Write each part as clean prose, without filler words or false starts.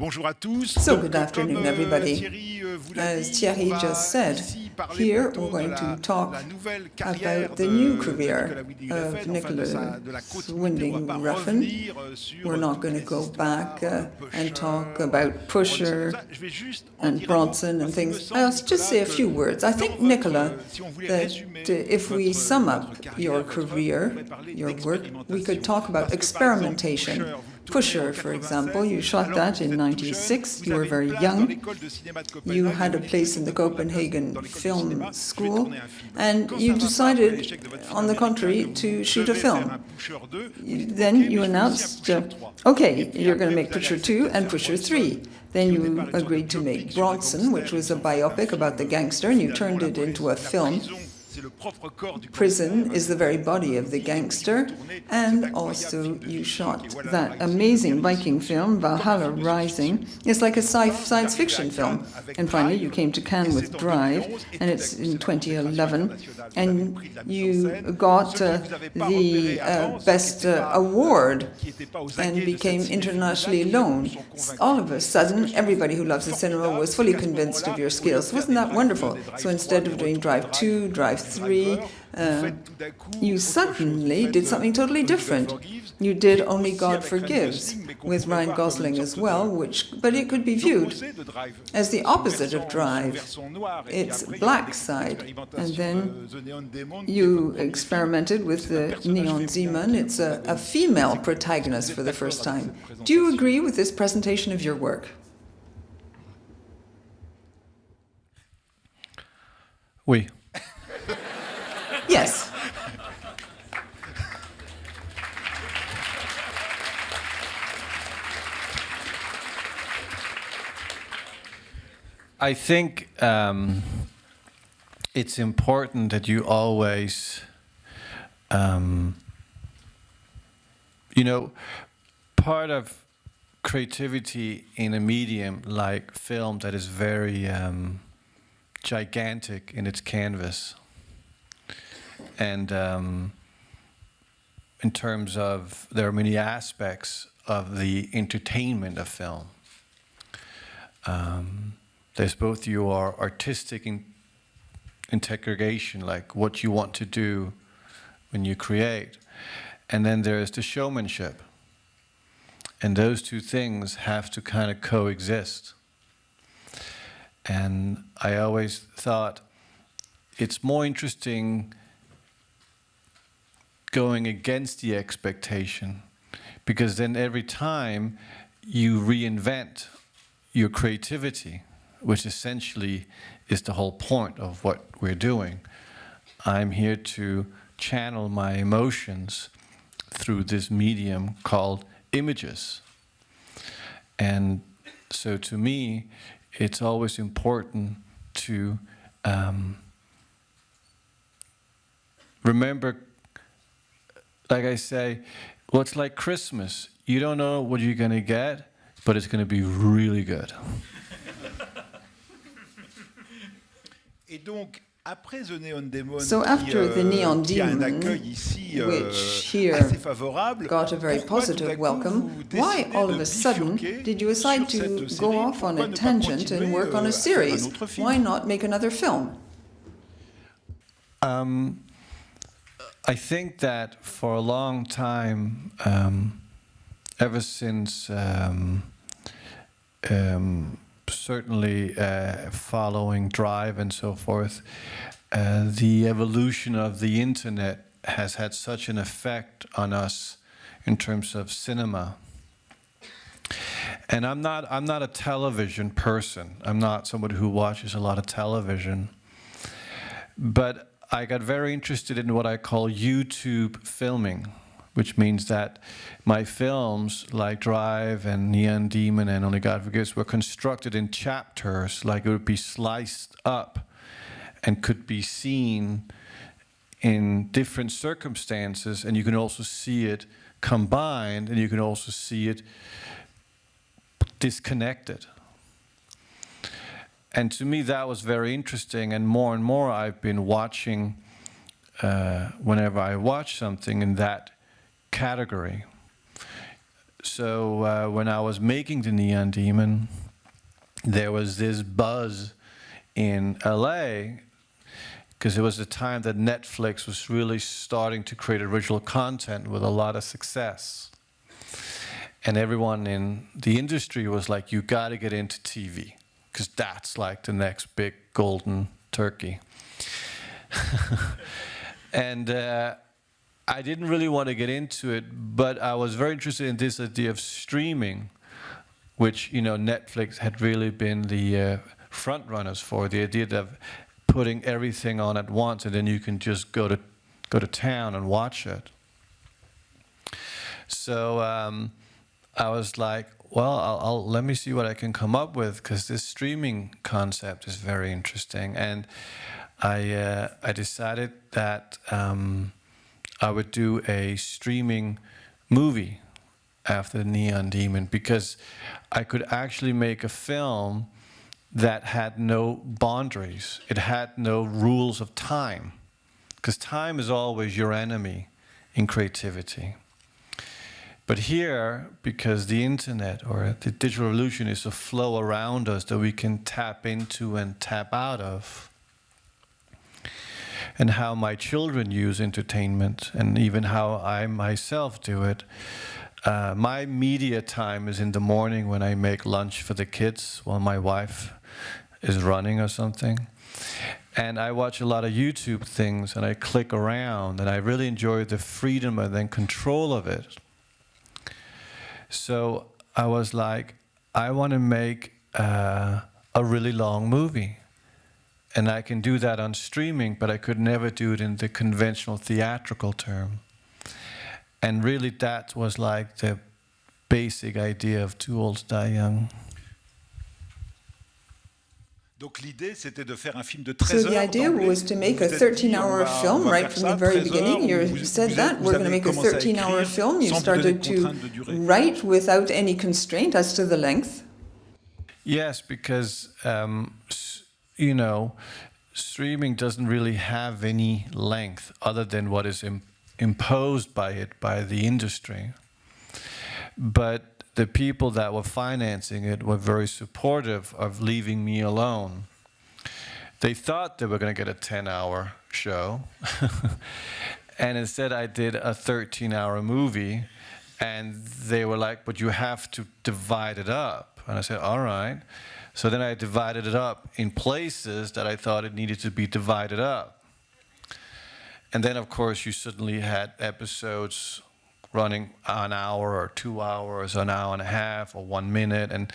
So, good afternoon, everybody. As Thierry just said, here we're going to talk about the new career of Nicolas Winding Refn. We're not going to go back and talk about Pusher and Bronson and things. I'll just say a few words. I think, Nicolas, that if we sum up your career, your work, we could talk about experimentation. Pusher, for example, you shot that in '96. You were very young. You had a place in the Copenhagen Film School, and you decided, on the contrary, to shoot a film. Then you announced, okay, you're going to make Pusher 2 and Pusher 3. Then you agreed to make Bronson, which was a biopic about the gangster, and you turned it into a film. Prison is the very body of the gangster, and also you shot that amazing Viking film, Valhalla Rising. It's like a science fiction film. And finally, you came to Cannes with Drive, and it's in 2011, and you got the Best Award and became internationally known. All of a sudden, everybody who loves the cinema was fully convinced of your skills. Wasn't that wonderful? So instead of doing Drive 2, Drive 3, you suddenly did something totally different. You did Only God Forgives with Ryan Gosling as well, but it could be viewed as the opposite of Drive. It's black side. And then you experimented with the Neon Demon. It's a female protagonist for the first time. Do you agree with this presentation of your work? Oui. Yes. I think it's important that you always, part of creativity in a medium like film that is very gigantic in its canvas. And in terms of, there are many aspects of the entertainment of film. There's both your artistic integration, like what you want to do when you create, and then there's the showmanship. And those two things have to kind of coexist. And I always thought it's more interesting going against the expectation, because then every time you reinvent your creativity, which essentially is the whole point of what we're doing. I'm here to channel my emotions through this medium called images. And so to me, it's always important to remember, like I say, well, it's like Christmas. You don't know what you're going to get, but it's going to be really good. So after the Neon Demon, which here got a very positive welcome, why all of a sudden did you decide to go off on a tangent and work on a series? Why not make another film? I think that for a long time, ever since certainly following Drive and so forth, the evolution of the internet has had such an effect on us in terms of cinema. And I'm not a television person. I'm not somebody who watches a lot of television. But I got very interested in what I call YouTube filming, which means that my films, like Drive and Neon Demon and Only God Forgives, were constructed in chapters, like it would be sliced up and could be seen in different circumstances, and you can also see it combined, and you can also see it disconnected. And to me, that was very interesting, and more I've been watching, whenever I watch something in that category. So when I was making The Neon Demon, there was this buzz in LA, because it was the time that Netflix was really starting to create original content with a lot of success. And everyone in the industry was like, you got to get into TV, because that's like the next big golden turkey. And I didn't really want to get into it, but I was very interested in this idea of streaming, which, you know, Netflix had really been the front runners for, the idea of putting everything on at once, and then you can just go to town and watch it. So I was like, well, let me see what I can come up with, because this streaming concept is very interesting. And I decided that I would do a streaming movie after The Neon Demon, because I could actually make a film that had no boundaries. It had no rules of time, because time is always your enemy in creativity. But here, because the internet or the digital revolution is a flow around us that we can tap into and tap out of, and how my children use entertainment, and even how I myself do it. My media time is in the morning when I make lunch for the kids while my wife is running or something. And I watch a lot of YouTube things, and I click around, and I really enjoy the freedom and then control of it. So I was like, I want to make a really long movie. And I can do that on streaming, but I could never do it in the conventional theatrical term. And really that was like the basic idea of Too Old to Die Young. Donc l'idée, c'était de faire un film de So 13 the heures. idea was to make a 13-hour film right from the very beginning. You said that we're going to make a 13-hour film. You started to write without any constraint as to the length. Yes, because you know, streaming doesn't really have any length other than what is imposed by it by the industry. But the people that were financing it were very supportive of leaving me alone. They thought they were going to get a 10-hour show, and instead I did a 13-hour movie, and they were like, but you have to divide it up. And I said, all right. So then I divided it up in places that I thought it needed to be divided up. And then, of course, you suddenly had episodes running an hour or 2 hours, an hour and a half, or 1 minute. And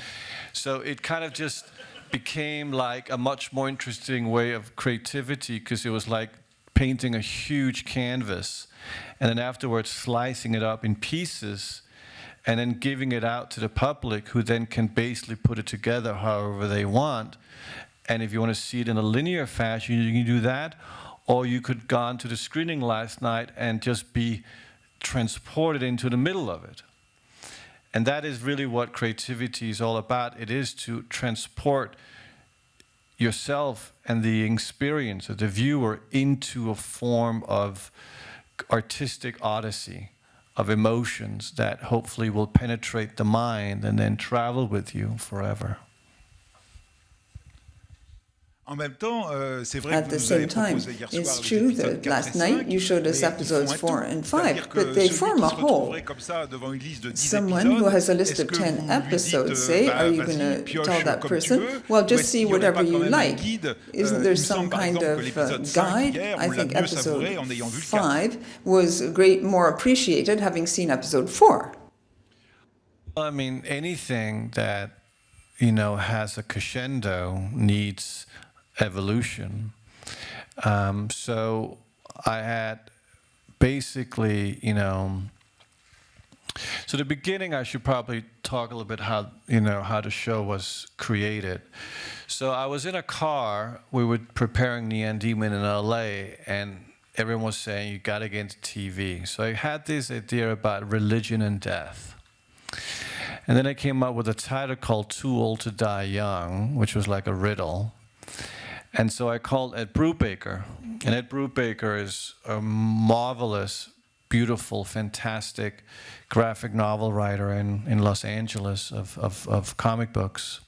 so it kind of just became like a much more interesting way of creativity, because it was like painting a huge canvas and then afterwards slicing it up in pieces and then giving it out to the public, who then can basically put it together however they want. And if you want to see it in a linear fashion, you can do that. Or you could go on to the screening last night and just be transported into the middle of it. And that is really what creativity is all about. It is to transport yourself and the experience of the viewer into a form of artistic odyssey, of emotions that hopefully will penetrate the mind and then travel with you forever. En même temps, c'est vrai At que the vous avez same time, proposé hier soir it's les true épisodes that 4 last et night 5, you showed us mais ils episodes font un 4 tout. and C'est-à-dire 5, que but they celui form qui a se whole. retrouverait comme ça devant une liste de 10 Someone épisodes, who has a list est-ce of que 10 vous lui episodes, dites, say, are you vas-y, going to pioche tell that comme tu person, veux, well, ou just est-ce see qu'il n'y aurait whatever pas quand you même un like? guide? Isn't Il there me some semble par kind exemple que of l'épisode 5 guide? hier, I on l'a think mieux savouré episode en ayant vu le 4. 5 was more appreciated having seen episode 4. Well, I mean, anything that, you know, has a crescendo needs evolution. So I had basically, you know, so the beginning I should probably talk a little bit how, you know, how the show was created. So I was in a car, we were preparing Neon Demon in LA, and everyone was saying, you gotta get into TV. So I had this idea about religion and death. And then I came up with a title called Too Old to Die Young, which was like a riddle. And so I called Ed Brubaker. And Ed Brubaker is a marvelous beautiful, fantastic graphic novel writer in Los Angeles of comic books.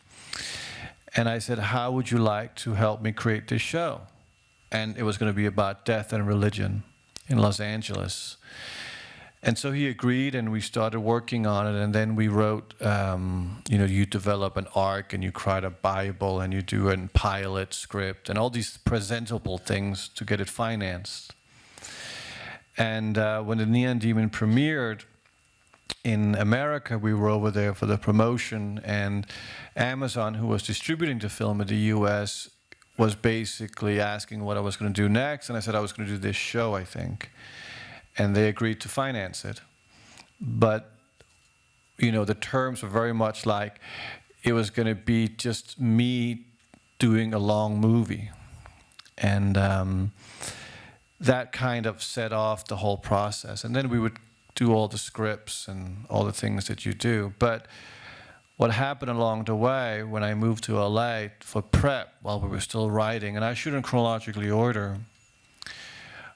And I said, how would you like to help me create this show? And it was going to be about death and religion in Los Angeles. And so he agreed, and we started working on it. And then we wrote, you develop an arc, and you write a Bible, and you do a pilot script, and all these presentable things to get it financed. And when the Neon Demon premiered in America, we were over there for the promotion, and Amazon, who was distributing the film in the US, was basically asking what I was going to do next, and I said I was going to do this show, I think. And they agreed to finance it. But, the terms were very much like it was going to be just me doing a long movie. And that kind of set off the whole process. And then we would do all the scripts and all the things that you do. But what happened along the way when I moved to LA for prep while we were still writing, and I shoot in chronological order,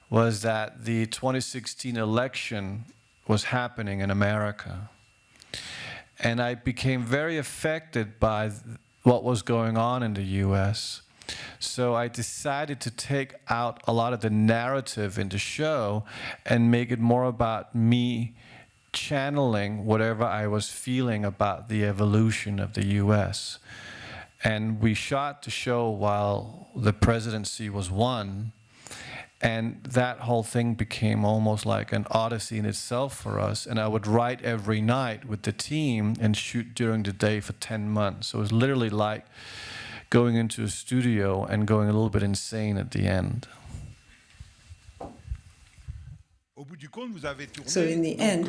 was that the 2016 election was happening in America. And I became very affected by what was going on in the US. So I decided to take out a lot of the narrative in the show and make it more about me channeling whatever I was feeling about the evolution of the US. And we shot the show while the presidency was won, and that whole thing became almost like an odyssey in itself for us. And I would write every night with the team and shoot during the day for 10 months. So it was literally like going into a studio and going a little bit insane at the end. So in the end,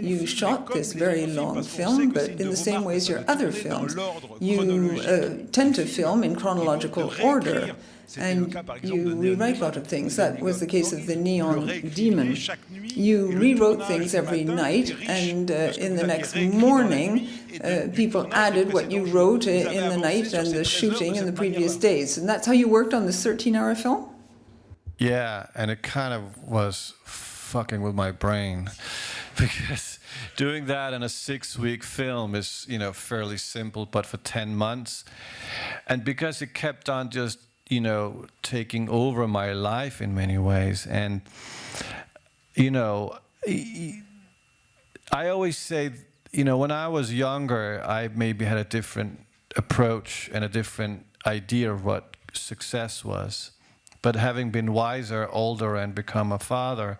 you shot this very long film, but in the same way as your other films, you tend to film in chronological order, and you rewrite a lot of things. That was the case of the Neon Demon. You rewrote things every night, and in the next morning, people added what you wrote in the night and the shooting in the previous days. And that's how you worked on this 13-hour film? Yeah, and it kind of was fucking with my brain, because doing that in a 6-week film is, fairly simple, but for 10 months. And because it kept on just, taking over my life in many ways. And, I always say, when I was younger, I maybe had a different approach and a different idea of what success was. But having been wiser, older, and become a father,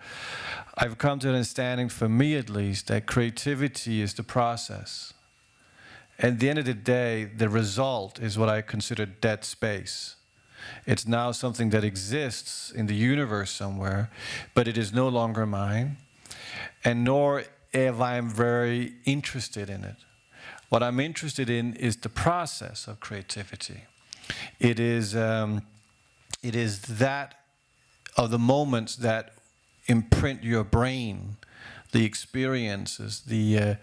I've come to an understanding, for me at least, that creativity is the process. At the end of the day, the result is what I consider dead space. It's now something that exists in the universe somewhere, but it is no longer mine, and nor am I very interested in it. What I'm interested in is the process of creativity. It is that of the moments that imprint your brain, the experiences, the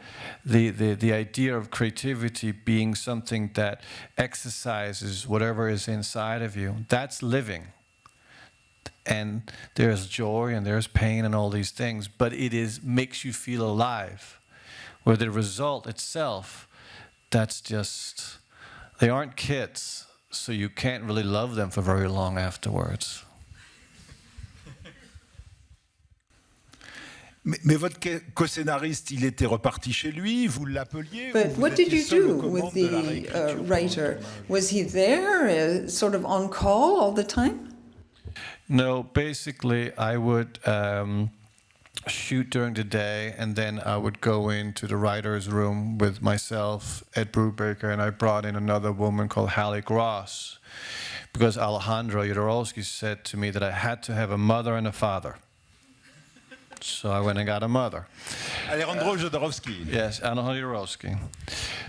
idea of creativity being something that exercises whatever is inside of you. That's living. And there's joy and there's pain and all these things, but it makes you feel alive. Where the result itself, that's just, they aren't kids, so you can't really love them for very long afterwards. Mais votre co-scénariste, il était reparti chez lui, vous l'appeliez? But what did you do with the writer? Was he there, sort of on call all the time? No, basically I would shoot during the day, and then I would go into the writer's room with myself, Ed Brubaker, and I brought in another woman called Hallie Gross, because Alejandro Jodorowsky said to me that I had to have a mother and a father. So I went and got a mother. Alejandro Jodorowsky. Yes, Alejandro Jodorowsky.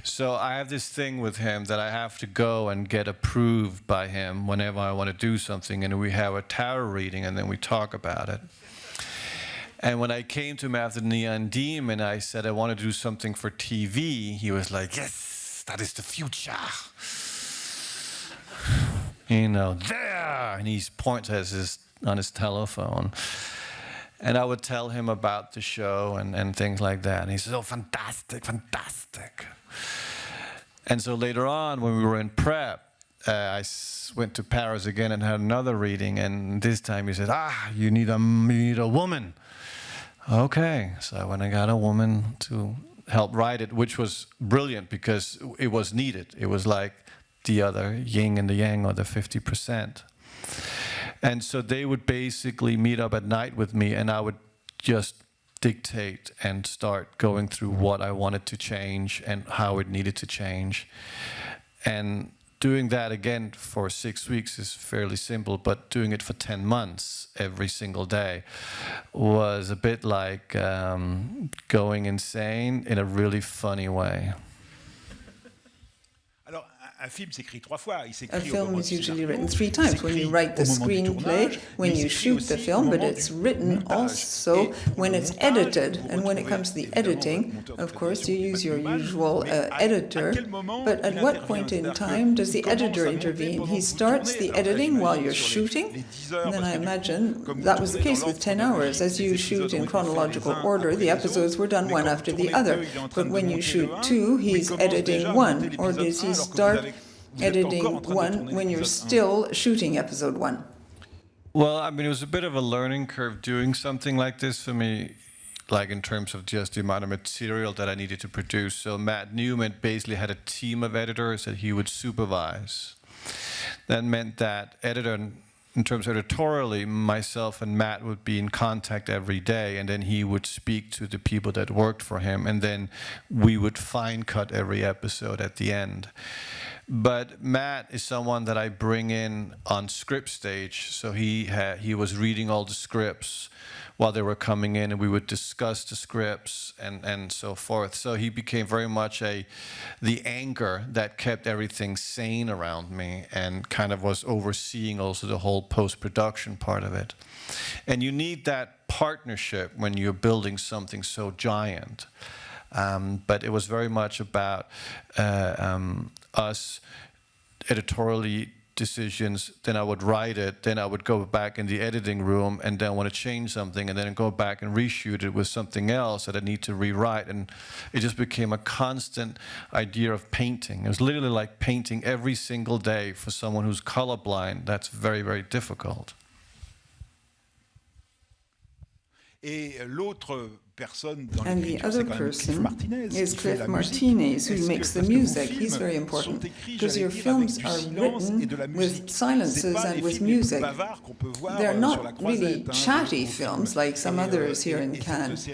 So I have this thing with him that I have to go and get approved by him whenever I want to do something, and we have a tarot reading, and then we talk about it. And when I came to him after Neon Demon, I said I want to do something for TV. He was like, yes, that is the future. There! And he points on his telephone. And I would tell him about the show and things like that. And he said, oh, fantastic, fantastic. And so later on, when we were in prep, I went to Paris again and had another reading. And this time he said, you need a woman. Okay, so I went and got a woman to help write it, which was brilliant because it was needed. It was like the other yin and the yang, or the 50%. And so they would basically meet up at night with me, and I would just dictate and start going through what I wanted to change and how it needed to change. And doing that again for 6 weeks is fairly simple, but doing it for 10 months every single day was a bit like going insane in a really funny way. Un film s'écrit 3 fois. A film is usually written 3 times. When you write the screenplay, when you shoot the film, but it's written also when it's edited. And when it comes to the editing, of course, you use your usual editor. But at what point in time does the editor intervene? He starts the editing while you're shooting. And then I imagine that was the case with 10 hours. As you shoot in chronological order, the episodes were done one after the other. But when you shoot 2, he's editing 1. Or does he start editing 1 when you're still shooting episode 1? Well, I mean, it was a bit of a learning curve doing something like this for me, like in terms of just the amount of material that I needed to produce. So Matt Newman basically had a team of editors that he would supervise. That meant that in terms of editorially, myself and Matt would be in contact every day, and then he would speak to the people that worked for him, and then we would fine cut every episode at the end. But Matt is someone that I bring in on script stage, so he was reading all the scripts while they were coming in, and we would discuss the scripts and so forth. So he became very much the anchor that kept everything sane around me, and kind of was overseeing also the whole post-production part of it. And you need that partnership when you're building something so giant. But it was very much about us editorially decisions. Then I would write it, then I would go back in the editing room and then want to change something, and then go back and reshoot it with something else that I need to rewrite. And it just became a constant idea of painting. It was literally like painting every single day. For someone who's colorblind, that's very, very difficult. Et l'autre personne dans And the other person is Cliff Martinez, who makes the music. He's very important because your films are written with silences and with music. They're not really chatty films like some others here in Cannes.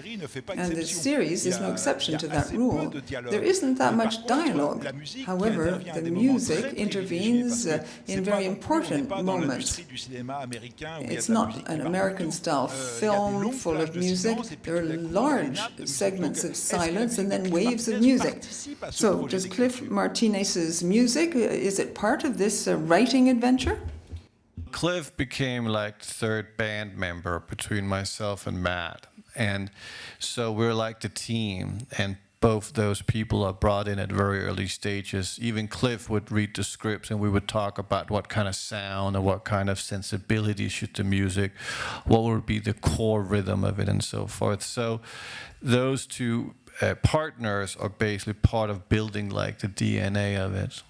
And the series is no exception to that rule. There isn't that much dialogue. However, the music intervenes in very important moments. It's not an American-style film full of music. There are large segments of silence and then waves of music. So, does Cliff Martinez's music, is it part of this writing adventure? Cliff became like the third band member between myself and Matt. And so we're like the team, and both those people are brought in at very early stages. Even Cliff would read the scripts, and we would talk about what kind of sound or what kind of sensibility should the music, what would be the core rhythm of it, and so forth. So those two partners are basically part of building like the DNA of it.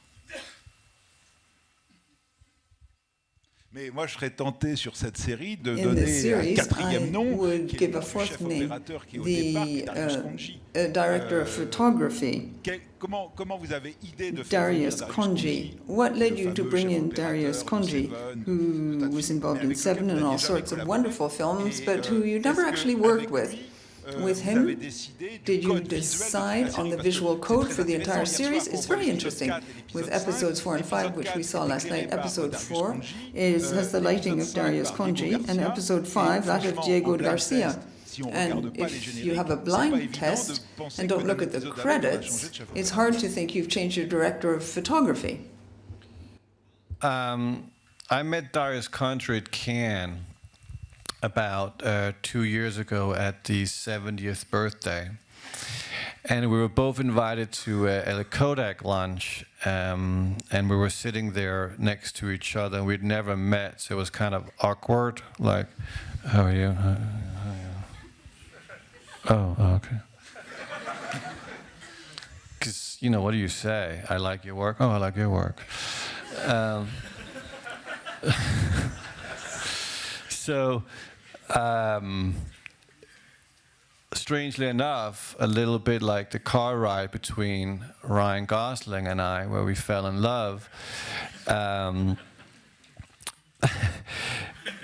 Mais moi, je serais tenté sur cette série de In donner this series, un quatrième nom, would qui est give le a fourth chef name, opérateur qui au départ est Darius Khondji. director of photography, Comment vous avez idée de faire Darius venir Khondji. What led you to bring in Darius Khondji, who was involved in Seven and all sorts of wonderful films, but who you never actually worked with? With him, did you decide on the visual code for the entire series? It's very interesting. With episodes 4 and 5, which we saw last night, episode 4 has the lighting of Darius Khondji, and episode 5, that of Diego Garcia. And if you have a blind test and don't look at the credits, it's hard to think you've changed your director of photography. I met Darius Khondji at Cannes about 2 years ago at the 70th birthday. And we were both invited to a Kodak lunch, and we were sitting there next to each other, and we'd never met, so it was kind of awkward, like, how are you? Oh, okay. Because, you know, what do you say? I like your work. Oh, I like your work. So, strangely enough, a little bit like the car ride between Ryan Gosling and I, where we fell in love,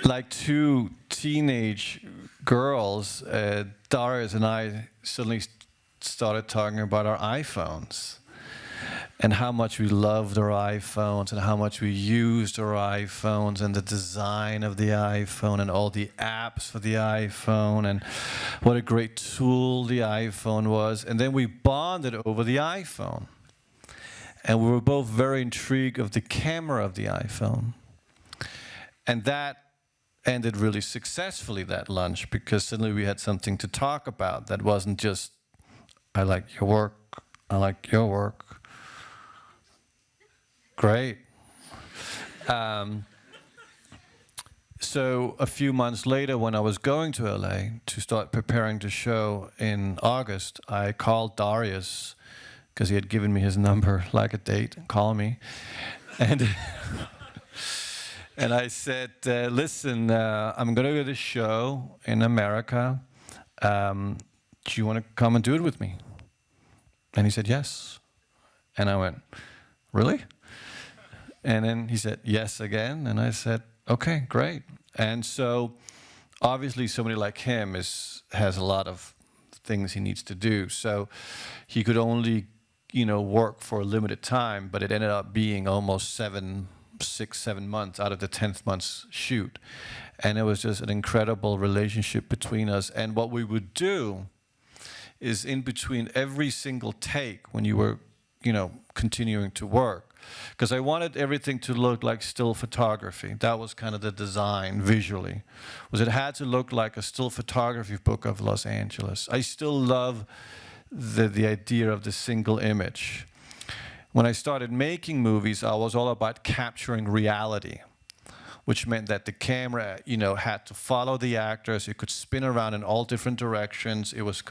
like two teenage girls, Darius and I suddenly started talking about our iPhones and how much we loved our iPhones and how much we used our iPhones and the design of the iPhone and all the apps for the iPhone and what a great tool the iPhone was. And then we bonded over the iPhone. And we were both very intrigued of the camera of the iPhone. And that ended really successfully, that lunch, because suddenly we had something to talk about that wasn't just, I like your work, I like your work. Great. So a few months later, when I was going to LA to start preparing the show in August, I called Darius, because he had given me his number like a date, call me. And and I said, listen, I'm going to go to this show in America. Do you want to come and do it with me? And he said, yes. And I went, really? And then he said, yes again. And I said, okay, great. And so obviously somebody like him has a lot of things he needs to do. So he could only, you know, work for a limited time, but it ended up being almost 6, 7 months out of the 10th month's shoot. And it was just an incredible relationship between us. And what we would do is in between every single take when you were, you know, continuing to work, because I wanted everything to look like still photography. That was kind of the design visually, was it had to look like a still photography book of Los Angeles. I still love the idea of the single image. When I started making movies, I was all about capturing reality, which meant that the camera, you know, had to follow the actors. It could spin around in all different directions. It was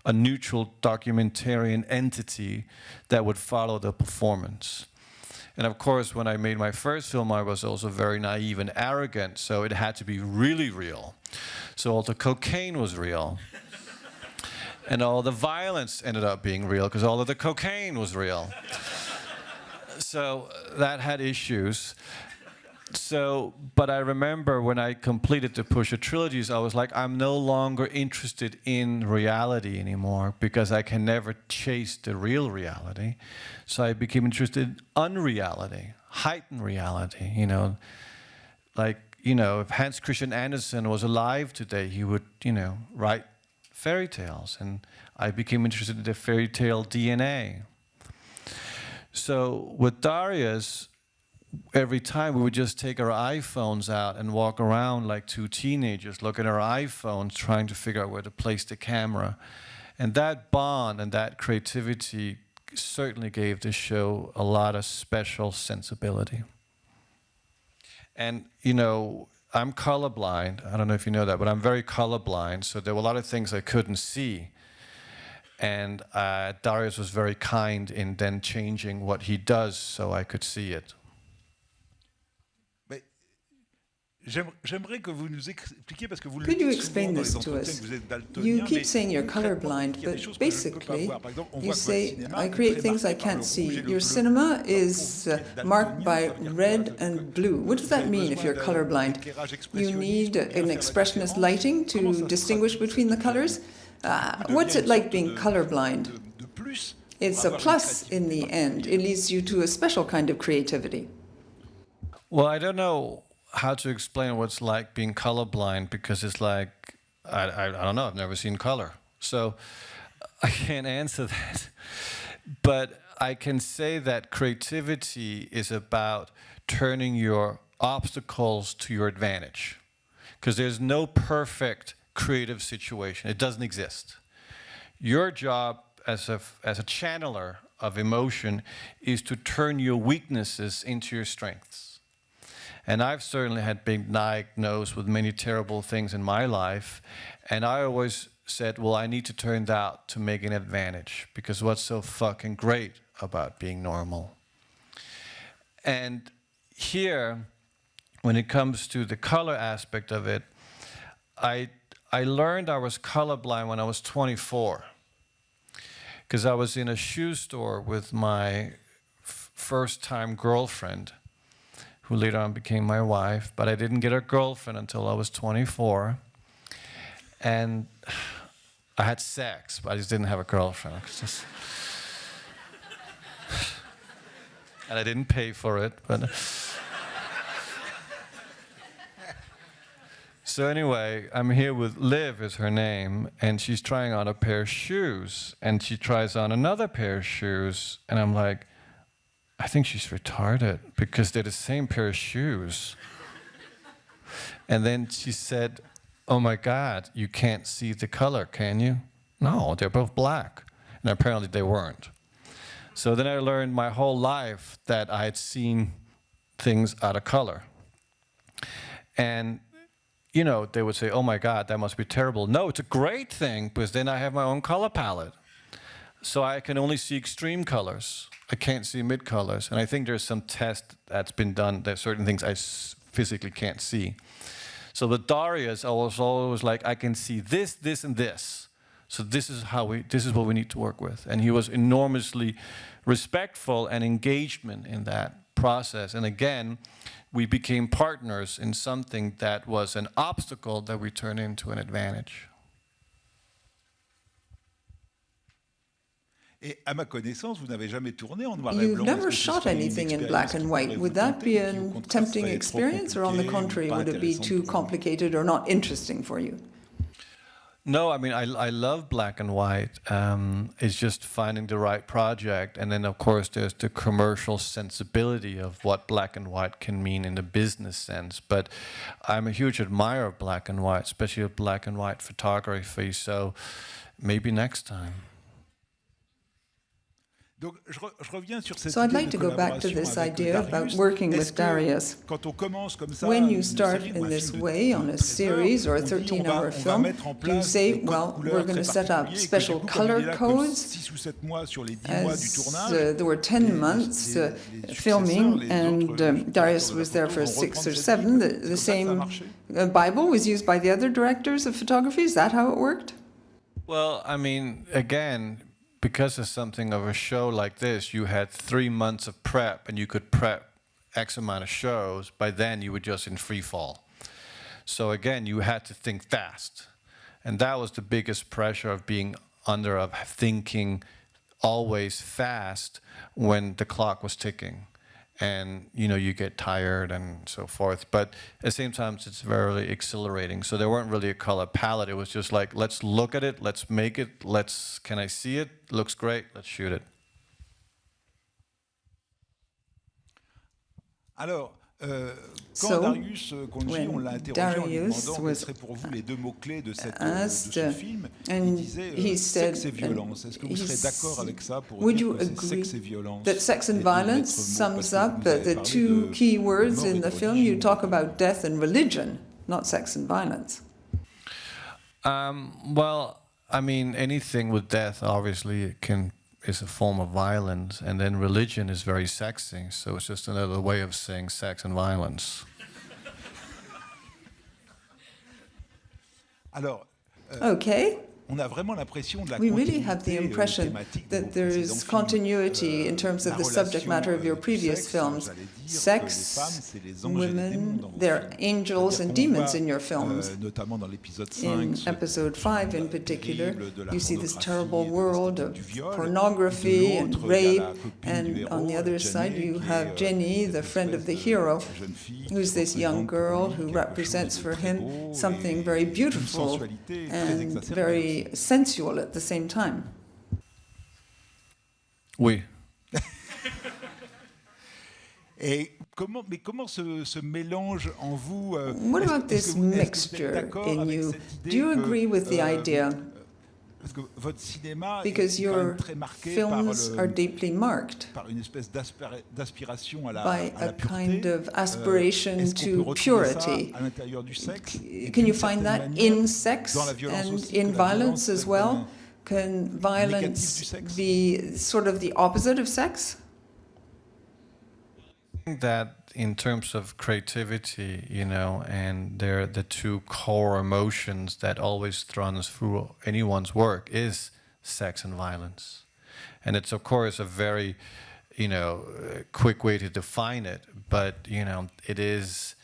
a neutral documentarian entity that would follow the performance. And of course, when I made my first film, I was also very naive and arrogant, so it had to be really real. So all the cocaine was real. And all the violence ended up being real, because all of the cocaine was real. So that had issues. So, but I remember when I completed the Pusher trilogies, I was like, I'm no longer interested in reality anymore because I can never chase the real reality. So I became interested in unreality, heightened reality, you know. Like, you know, if Hans Christian Andersen was alive today, he would, you know, write fairy tales. And I became interested in the fairy tale DNA. So with Darius, every time we would just take our iPhones out and walk around like two teenagers, look at our iPhones, trying to figure out where to place the camera. And that bond and that creativity certainly gave the show a lot of special sensibility. And, you know, I'm colorblind. I don't know if you know that, but I'm very colorblind. So there were a lot of things I couldn't see. And Darius was very kind in then changing what he does so I could see it. J'aimerais que vous nous expliquiez, parce que vous le Could you dites explain souvent dans this les to entretiens us? que vous êtes daltonien, You keep mais saying you're concrètement, colorblind, il y a des but choses que je ne peux pas basically, voir. Par exemple, on you voit que say, votre cinéma I est create très things I marqué par le can't see. rouge et le Your bleu. cinema Alors, pour is vous qui êtes marked daltonien, by ça veut dire red quoi? and blue. What does that mean if you're colorblind? You need an expressionist lighting to distinguish between the colors? What's it like being colorblind? It's a plus in the end. It leads you to a special kind of creativity. Well, I don't know how to explain what's like being colorblind, because it's like, I don't know, I've never seen color. So I can't answer that. But I can say that creativity is about turning your obstacles to your advantage. Because there's no perfect creative situation. It doesn't exist. Your job as a channeler of emotion is to turn your weaknesses into your strengths. And I've certainly had been diagnosed with many terrible things in my life, and I always said, well, I need to turn that to make an advantage, because what's so fucking great about being normal? And here, when it comes to the color aspect of it, I learned I was colorblind when I was 24, because I was in a shoe store with my first-time girlfriend, who later on became my wife, but I didn't get a girlfriend until I was 24. And I had sex, but I just didn't have a girlfriend. And I didn't pay for it. But so anyway, I'm here with Liv, is her name, and she's trying on a pair of shoes, and she tries on another pair of shoes, and I'm like, I think she's retarded, because they're the same pair of shoes. And then she said, oh my God, you can't see the color, can you? No, they're both black. And apparently they weren't. So then I learned my whole life that I had seen things out of color. And, you know, they would say, oh my God, that must be terrible. No, it's a great thing, because then I have my own color palette. So I can only see extreme colors. I can't see mid colors. And I think there's some test that's been done that certain things I physically can't see. So with Darius, I was always like, I can see this, this, and this. So this is what we need to work with. And he was enormously respectful and engagement in that process. And again, we became partners in something that was an obstacle that we turned into an advantage. Et à ma connaissance, vous n'avez jamais tourné en noir et blanc. You've never shot anything in black and white. Would that be a tempting experience, or on the contrary, would it be too complicated or not interesting for you? No, I mean, I love black and white. It's just finding the right project. And then, of course, there's the commercial sensibility of what black and white can mean in the business sense. But I'm a huge admirer of black and white, especially of black and white photography. So maybe next time. So I'd like to go back to this idea about working with Darius. When you start in this way on a series or a 13-hour film, do you say, well, we're going to set up special color codes? As there were 10 months filming, and Darius was there for 6 or 7, the same Bible was used by the other directors of photography. Is that how it worked? Well, I mean, again, because of something of a show like this, you had 3 months of prep, and you could prep X amount of shows. By then, you were just in free fall. So again, you had to think fast. And that was the biggest pressure of being under, of thinking always fast when the clock was ticking. And, you know, you get tired and so forth. But at the same time, it's very exhilarating. So there weren't really a color palette. It was just like, let's look at it, let's make it, can I see it? Looks great, let's shoot it. Alors, so, when Darius was asked, and he said, would you agree that sex and violence sums up the 2 key words in the film? You talk about death and religion, not sex and violence. Well, I mean, anything with death obviously is a form of violence, and then religion is very sexy, so it's just another way of saying sex and violence. Alors, okay. We really have the continuité impression that there is continuity in terms of the subject matter of your previous films. Sex, women, they're angels and demons in your films. In episode 5 in particular, you see this terrible world of pornography and rape, and on the other side you have Jenny, the friend of the hero, who's this young girl who represents for him something very beautiful and very sensual at the same time. Oui. Et comment ce mélange en vous What about this mixture in you? Do you agree with the idea because your films are deeply marked by a kind of aspiration to purity. Can you find that in sex and in violence as well? Can violence be sort of the opposite of sex? I think that in terms of creativity, you know, and they're the two core emotions that always runs through anyone's work is sex and violence. And it's, of course, a very, you know, quick way to define it, but, you know, it is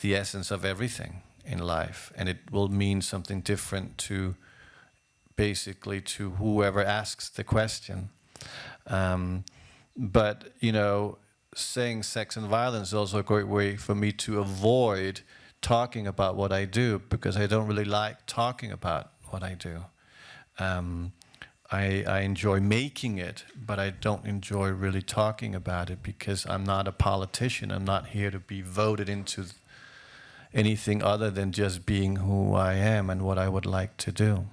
the essence of everything in life, and it will mean something different to basically to whoever asks the question. But, you know, saying sex and violence is also a great way for me to avoid talking about what I do, because I don't really like talking about what I do. I enjoy making it, but I don't enjoy really talking about it, because I'm not a politician. I'm not here to be voted into anything other than just being who I am and what I would like to do.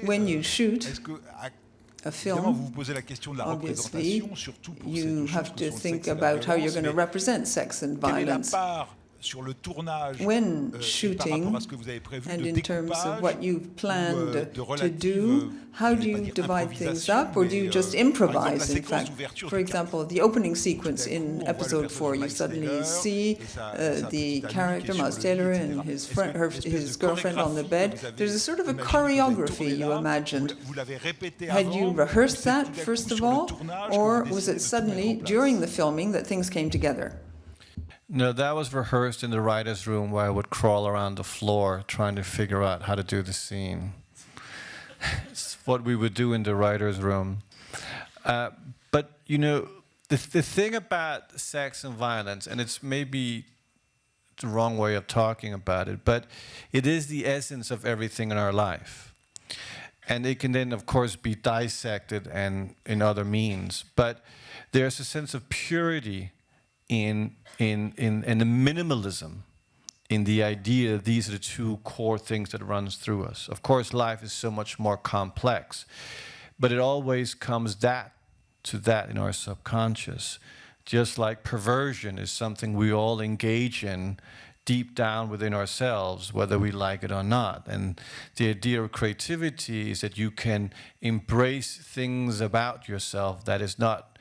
When you shoot a film, obviously, you have to think about how you're going to represent sex and violence. When shooting, and in terms of what you've planned to do, how do you divide things up, or do you just improvise, in fact? For example, the opening sequence in episode 4, you suddenly see the character, Miles Taylor, and his girlfriend on the bed. There's a sort of a choreography you imagined. Had you rehearsed that, first of all, or was it suddenly, during the filming, that things came together? No, that was rehearsed in the writer's room, where I would crawl around the floor trying to figure out how to do the scene. It's what we would do in the writer's room. But, you know, the thing about sex and violence, and it's maybe the wrong way of talking about it, but it is the essence of everything in our life. And it can then, of course, be dissected and in other means. But there's a sense of purity in the minimalism, in the idea that these are the two core things that runs through us. Of course, life is so much more complex, but it always comes to that in our subconscious. Just like perversion is something we all engage in deep down within ourselves, whether we like it or not. And the idea of creativity is that you can embrace things about yourself that is not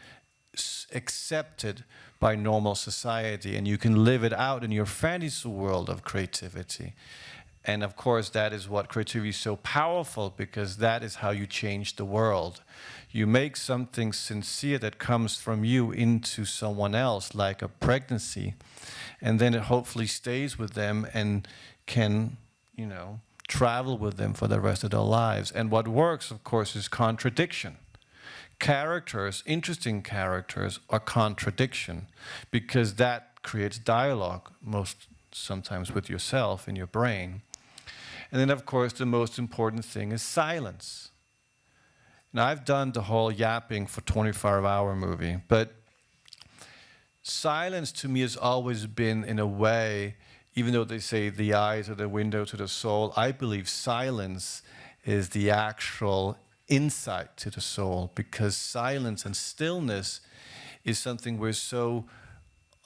accepted by normal society, and you can live it out in your fantasy world of creativity. And of course, that is what creativity is so powerful, because that is how you change the world. You make something sincere that comes from you into someone else, like a pregnancy, and then it hopefully stays with them and can, you know, travel with them for the rest of their lives. And what works, of course, is contradiction. Characters, interesting characters, are contradiction, because that creates dialogue, sometimes with yourself in your brain. And then, of course, the most important thing is silence. Now, I've done the whole yapping for 24-hour movie, but silence to me has always been, in a way, even though they say the eyes are the window to the soul, I believe silence is the actual insight to the soul, because silence and stillness is something we're so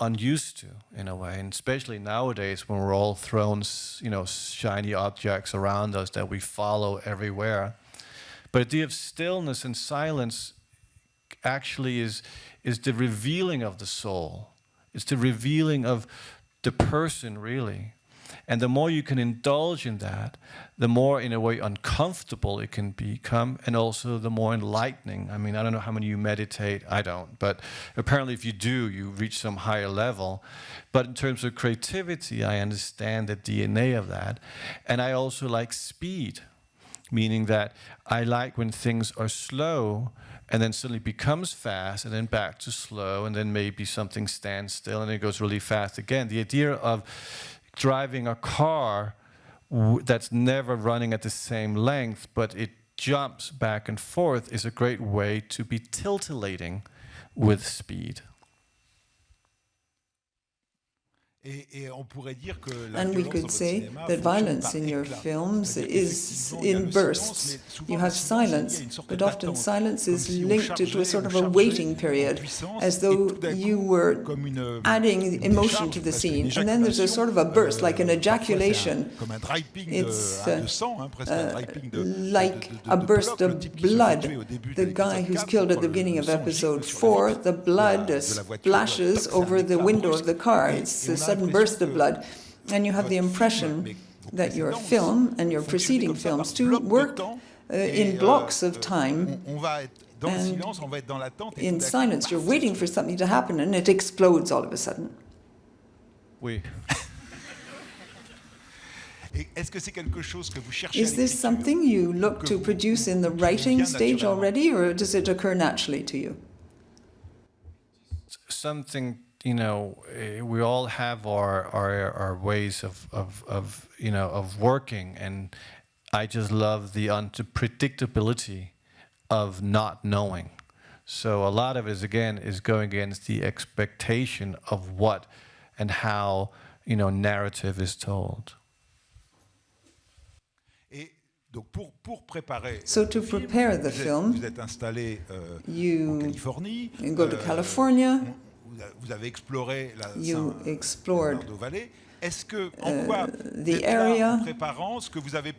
unused to, in a way, and especially nowadays when we're all thrown, you know, shiny objects around us that we follow everywhere. But the idea of stillness and silence actually is the revealing of the soul. It's the revealing of the person, really. And the more you can indulge in that, the more, in a way, uncomfortable it can become, and also the more enlightening. I mean, I don't know how many of you meditate. I don't. But apparently if you do, you reach some higher level. But in terms of creativity, I understand the DNA of that. And I also like speed, meaning that I like when things are slow and then suddenly becomes fast, and then back to slow, and then maybe something stands still and it goes really fast again. The idea of driving a car that's never running at the same length, but it jumps back and forth, is a great way to be titillating with speed. And we could say that violence in your films is in bursts. You have silence, but often silence is linked to a sort of a waiting period, as though you were adding emotion to the scene. And then there's a sort of a burst, like an ejaculation. It's like a burst of blood. The guy who's killed at the beginning of episode 4, the blood splashes over the window of the car. It's a sudden burst of blood. And you have the impression that your film and your preceding films too work in blocks of time. And in silence, you're waiting for something to happen, and it explodes all of a sudden. Oui. Is this something you look to produce in the writing stage already, or does it occur naturally to you? Something, you know, we all have our ways of working, and I just love the unpredictability of not knowing. So a lot of it is going against the expectation of what and how, you know, narrative is told. So to prepare the film, you go to California, you explored the area,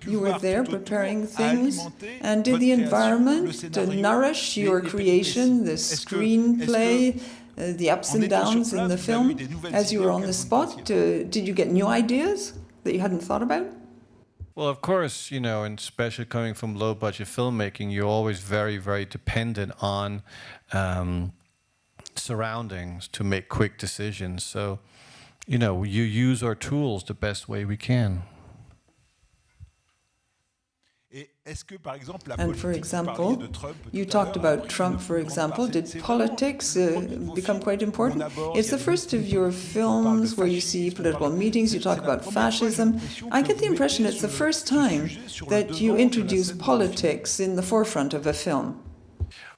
you were there preparing things, and did the environment nourish your creation, the screenplay, the ups and downs in the film? As you were on the spot, did you get new ideas that you hadn't thought about? Well, of course, you know, and especially coming from low-budget filmmaking, you're always very, very dependent on surroundings to make quick decisions. So, you know, you use our tools the best way we can. And for example, you talked about Trump, for example. Did politics become quite important? It's the first of your films where you see political meetings, you talk about fascism. I get the impression it's the first time that you introduce politics in the forefront of a film.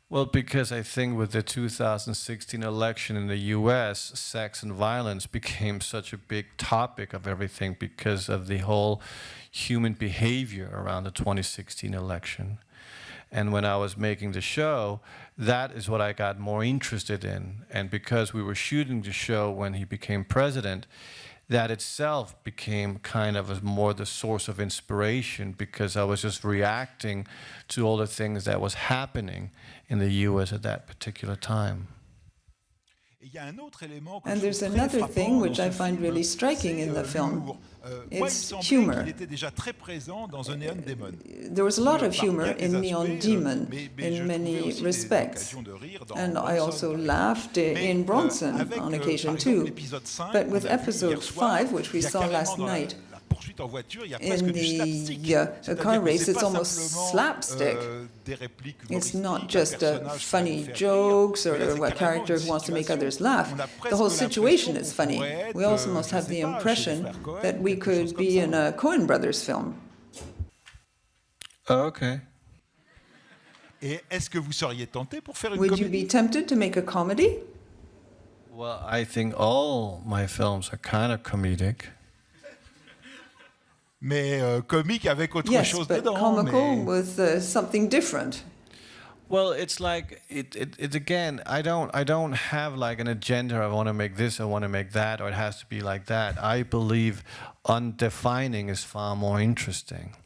Well, because I think with the 2016 election in the US, sex and violence became such a big topic of everything because of the whole human behavior around the 2016 election. And when I was making the show, that is what I got more interested in. And because we were shooting the show when he became president, that itself became kind of more the source of inspiration, because I was just reacting to all the things that was happening in the US at that particular time. And there's another thing which I find really striking in the film. It's humor. There was a lot of humor in Neon Demon in many respects. And I also laughed in Bronson on occasion too. But with episode 5, which we saw last night, in the car race, it's almost slapstick. It's not just funny jokes or a character who wants to make others laugh. The whole situation is funny. We also must have the impression that we could be in a Coen Brothers film. Oh, okay. Would you be tempted to make a comedy? Well, I think all my films are kind of comedic. Mais comique avec autre chose but dedans. Comical with something different. Well, it's like it again. I don't have like an agenda. I want to make this. I want to make that, or it has to be like that. I believe undefining is far more interesting,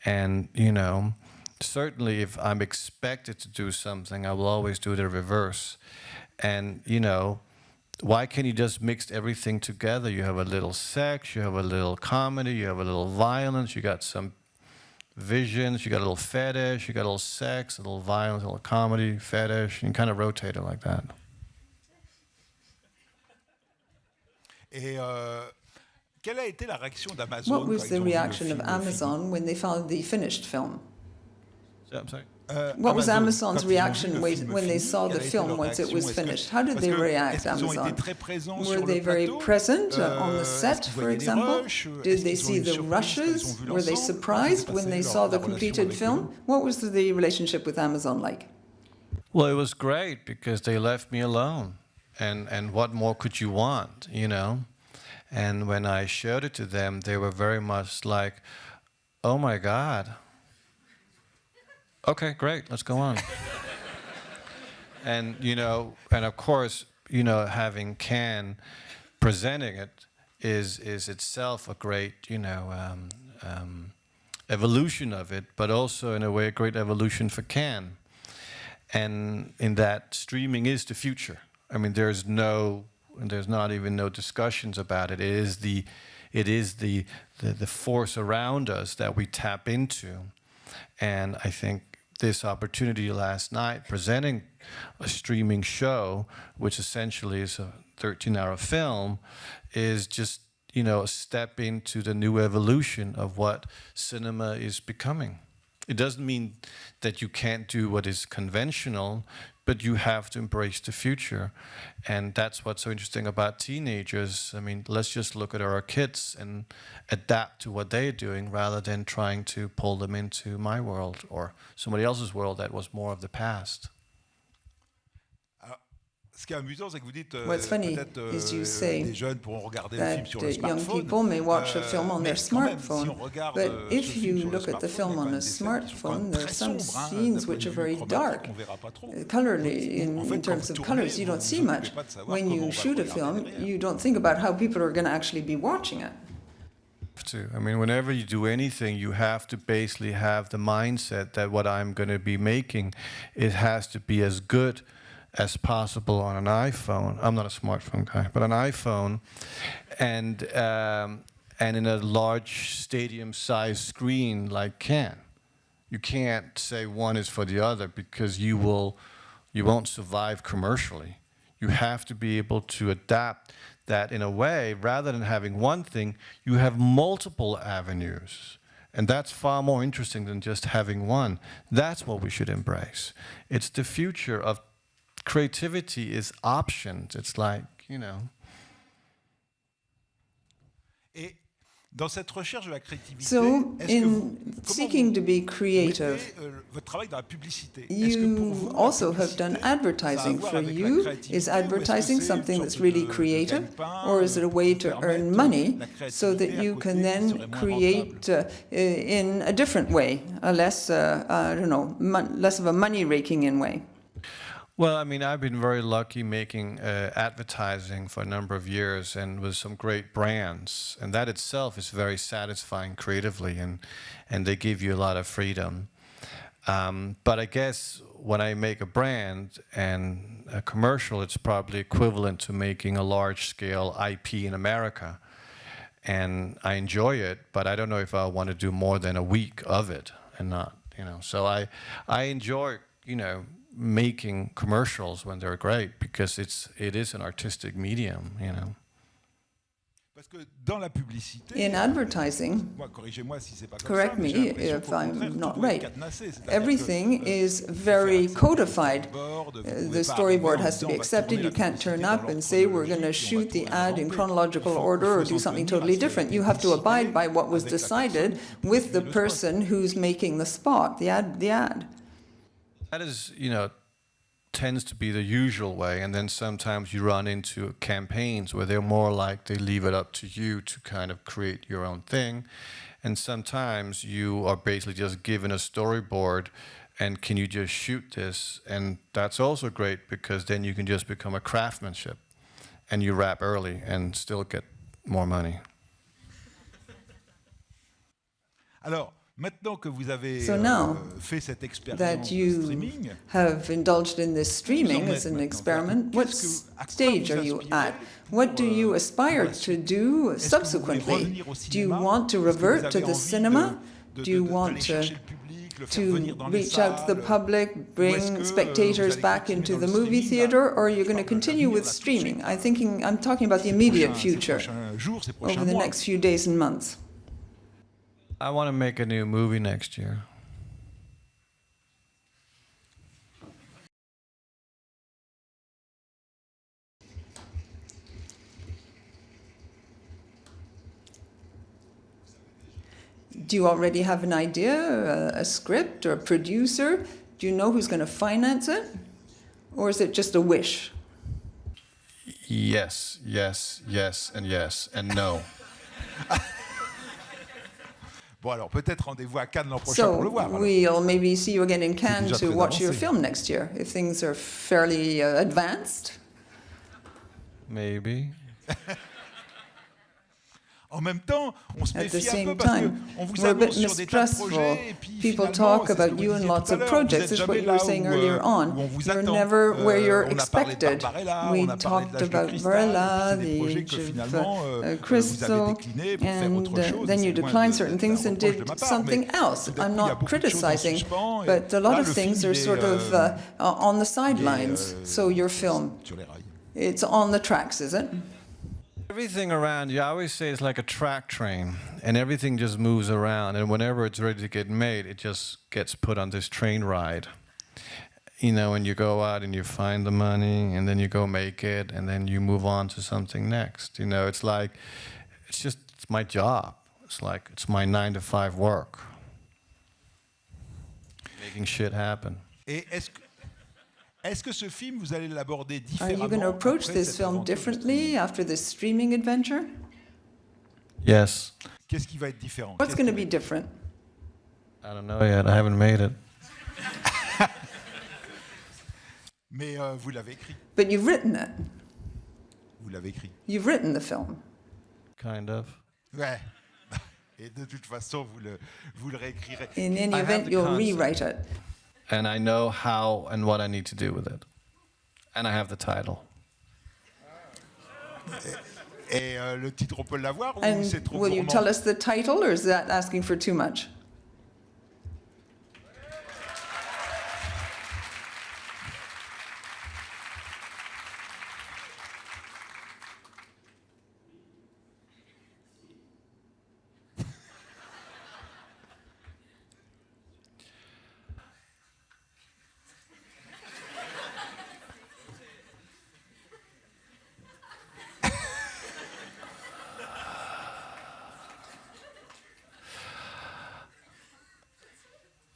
and you know, certainly if I'm expected to do something, I will always do the reverse, and you know. Why can't you just mix everything together? You have a little sex, you have a little comedy, you have a little violence, you got some visions, you got a little fetish, you got a little sex, a little violence, a little comedy, fetish, and you kind of rotate it like that. What was the reaction of Amazon when they found the finished film? I'm sorry? What was Amazon's reaction when they saw the film once it was finished? How did they react, Amazon? Were they very present on the set, for example? Did they see the rushes? Were they surprised when they saw the completed film? What was the relationship with Amazon like? Well, it was great because they left me alone. And what more could you want, you know? And when I showed it to them, they were very much like, oh my God. Okay, great, let's go on. And, and of course, having Cannes presenting it is itself a great, evolution of it, but also in a way a great evolution for Cannes. And in that streaming is the future. I mean, there's not even no discussions about it. It is the force around us that we tap into. And I think this opportunity last night, presenting a streaming show, which essentially is a 13-hour film, is just, a step into the new evolution of what cinema is becoming. It doesn't mean that you can't do what is conventional, but you have to embrace the future. And that's what's so interesting about teenagers. I mean, let's just look at our kids and adapt to what they're doing rather than trying to pull them into my world or somebody else's world that was more of the past. What's funny is you say that young people may watch a film on their smartphone, but if you look at the film on a smartphone, there are some scenes which are very dark. Colorly, in terms of colors, you don't see much. When you shoot a film, you don't think about how people are going to actually be watching it. I mean, whenever you do anything, you have to basically have the mindset that what I'm going to be making, it has to be as good as possible on an iPhone. I'm not a smartphone guy, but an iPhone, and in a large stadium-sized screen like Cannes. You can't say one is for the other because you won't survive commercially. You have to be able to adapt that in a way, rather than having one thing, you have multiple avenues. And that's far more interesting than just having one. That's what we should embrace. It's the future of creativity is options. It's like, So, in seeking to be creative, you also have done advertising. For you, is advertising something that's really creative, or is it a way to earn money so that you can then create in a different way, a less, less of a money-raking-in way? Well, I mean, I've been very lucky making advertising for a number of years and with some great brands. And that itself is very satisfying creatively, and they give you a lot of freedom. But I guess when I make a brand and a commercial, it's probably equivalent to making a large-scale IP in America. And I enjoy it, but I don't know if I want to do more than a week of it and not, So I enjoy, making commercials when they're great because it is an artistic medium, In advertising, correct me if I'm not right, everything is very codified. The storyboard has to be accepted. You can't turn up and say we're going to shoot the ad in chronological order or do something totally different. You have to abide by what was decided with the person who's making the spot, the ad. That is, tends to be the usual way, and then sometimes you run into campaigns where they're more like they leave it up to you to kind of create your own thing, and sometimes you are basically just given a storyboard and can you just shoot this, and that's also great because then you can just become a craftsmanship and you wrap early and still get more money. So now that you have indulged in this streaming as an experiment, what stage are you at? What do you aspire to do subsequently? Do you want to revert to the cinema? Do you want to reach out to the public, bring spectators back into the movie theater, or are you going to continue with streaming? I'm talking about the immediate future, over the next few days and months. I want to make a new movie next year. Do you already have an idea, a script, or a producer? Do you know who's going to finance it? Or is it just a wish? yes, yes, yes, and no. Bon, alors peut-être rendez-vous à Cannes l'an prochain pour le So voir. alors. we'll maybe see you again in Cannes déjà to très watch your avancé. film next year, if things are fairly advanced. Maybe. En même temps, on se At the méfie un peu same parce time, qu'on vous we're a bit annonce sur des tas de mistrustful. projets et puis People finalement, talk c'est ce que about vous you in disiez lots tout à of l'heure, projects. vous êtes This is what jamais you là were saying earlier où on. on vous You're attend. never where you're On a parlé de expected. Barbarella, We on a parlé de talked l'âge de about cristal, Varela, et puis c'est des the projets que age finalement of vous avez Crystal, décliné pour faire and autre chose. then you C'est loin declined de- certain d'être un things and reproche de did ma part, something mais else. tout d'un I'm coup, il y a not beaucoup de choses en criticizing, suspens, et but a lot là, of le things film, are il est, sort of on the sidelines. So your film, sur les rails. it's on the tracks, is it? Everything around you, I always say it's like a track train, and everything just moves around, and whenever it's ready to get made, it just gets put on this train ride. You know, and you go out and you find the money, and then you go make it, and then you move on to something next. You know, it's like, it's my job. It's like, it's my 9-to-5 work. Making shit happen. Et est-ce que ce film, vous allez l'aborder Are différemment you going to approach après this cette film aventure de differently after this streaming adventure? Yes. Qu'est-ce qui va être différent? What's going to be different? I don't know yet. I haven't made it. Mais vous l'avez écrit. But you've written it. Vous l'avez écrit. You've written the film. Kind of. Ouais. Et de toute façon, vous le réécrirez. In any I have event, the you'll concept. rewrite it. And I know how and what I need to do with it. And I have the title. Et le titre, on peut l'avoir ou And c'est trop will you gourmand? tell us the title, or is that asking for too much?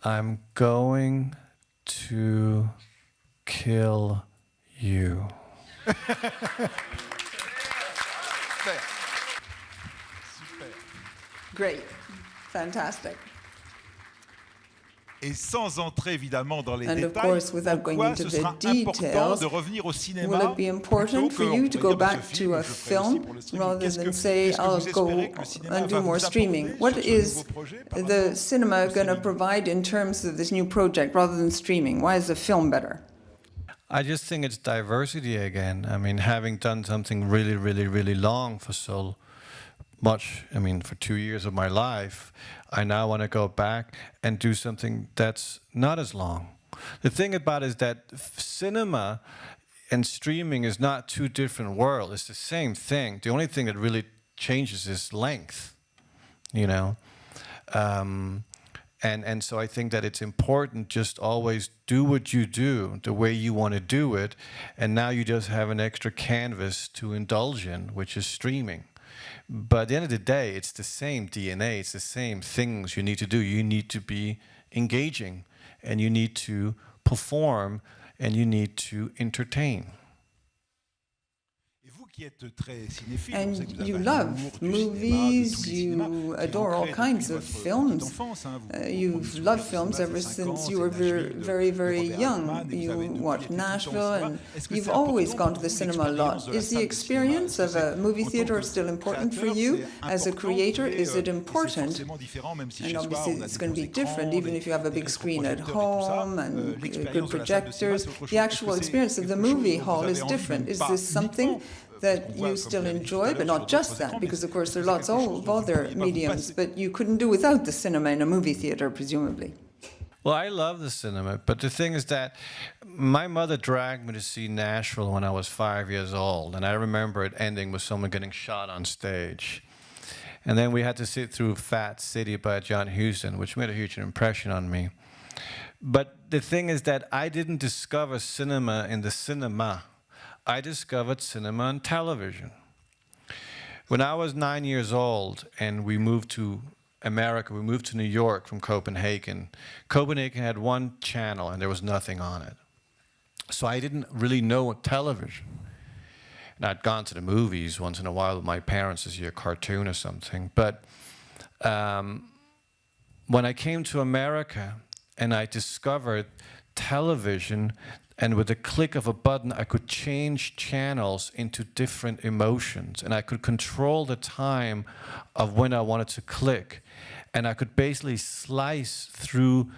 I'm going to kill you. Super. Super. Great. Fantastic. Et sans entrer évidemment dans les And of détails, course, without going pourquoi into ce sera the important details, de revenir au cinéma will it be important for you to go back to a film rather than say, I'll go and do more streaming? What is the cinema going to provide in terms of this new project rather than streaming? Why is the film better? I just think it's diversity again. I mean, having done something really, really, really long for so much, I mean, for 2 years of my life, I now want to go back and do something that's not as long. The thing about it is that cinema and streaming is not two different worlds. It's the same thing. The only thing that really changes is length, you know. And so I think that it's important just always do what you do the way you want to do it, and now you just have an extra canvas to indulge in, which is streaming. But at the end of the day, it's the same DNA, it's the same things you need to do. You need to be engaging, and you need to perform, and you need to entertain. Et vous qui êtes très cinéphile, And on sait que vous avez you un love amour du cinéma, de movies, tous les cinémas, you qui est adore all ancré kinds depuis of votre films. petite enfance, hein. Vous You've comprenez loved sur films les ever cinémas, since c'est you were Nashville, very, de very Robert young. Altman, et vous avez You depuis watched tout le temps au Nashville, cinéma. and Est-ce que you've c'est important always pour gone to vous, the cinema a l'expérience lot. de la Is the salle de cinéma? experience of a movie En tant theater que still important for créateur, you? c'est As a important, creator, mais, is it c'est important? forcément différent, même si And chez soi, obviously on a it's des going to be gros écrans, different, even if you have a des big screen at rétroprojecteurs et tout ça. home and L'expérience good de la salle de cinéma, projectors. c'est autre chose. The actual Est-ce que c'est experience of the quelque chose movie dont vous hall avez is envie, different. mais Is pas this something uniquement, that parce qu'on voit, you comme still vous l'avez dit tout à enjoy, l'heure, but sur not just d'autres that, écrans, because of course est-ce que there are c'est lots quelque chose of dont vous other pourriez pas vous mediums, passer? but you couldn't do without the cinema in a movie theater, presumably. Well, I love the cinema, but the thing is that my mother dragged me to see Nashville when I was 5 years old, and I remember it ending with someone getting shot on stage. And then we had to sit through Fat City by John Huston, which made a huge impression on me. But the thing is that I didn't discover cinema in the cinema. I discovered cinema on television. When I was 9 years old and we moved to America, we moved to New York from Copenhagen. Copenhagen had one channel and there was nothing on it. So I didn't really know television. And I'd gone to the movies once in a while with my parents to see a cartoon or something. But when I came to America and I discovered television, and with a click of a button, I could change channels into different emotions, and I could control the time of when I wanted to click. And I could basically slice through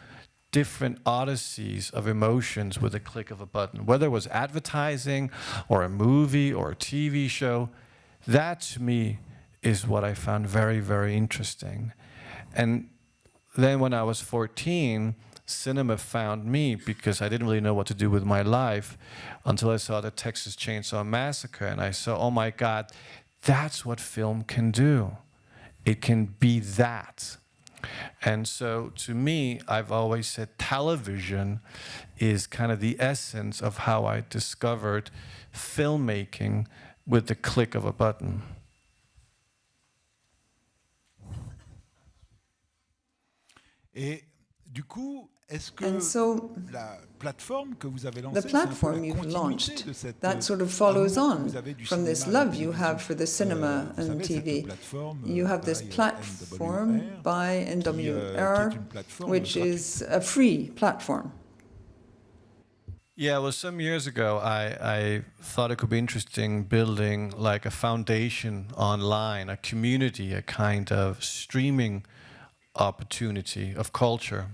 different odysseys of emotions with a click of a button, whether it was advertising or a movie or a TV show. That to me is what I found very, very interesting. And then when I was 14, cinema found me because I didn't really know what to do with my life until I saw the Texas Chainsaw Massacre, and I saw, oh my God, that's what film can do. It can be that. And so to me, I've always said television is kind of the essence of how I discovered filmmaking with the click of a button. Et du coup, est-ce que la plateforme que vous avez lancée, the platform you've launched, that sort of follows on from this love you have for the cinema and TV. You have this platform by NWR, which is a free platform. Yeah, well, some years ago, I thought it could be interesting building like a foundation online, a community, a kind of streaming opportunity of culture.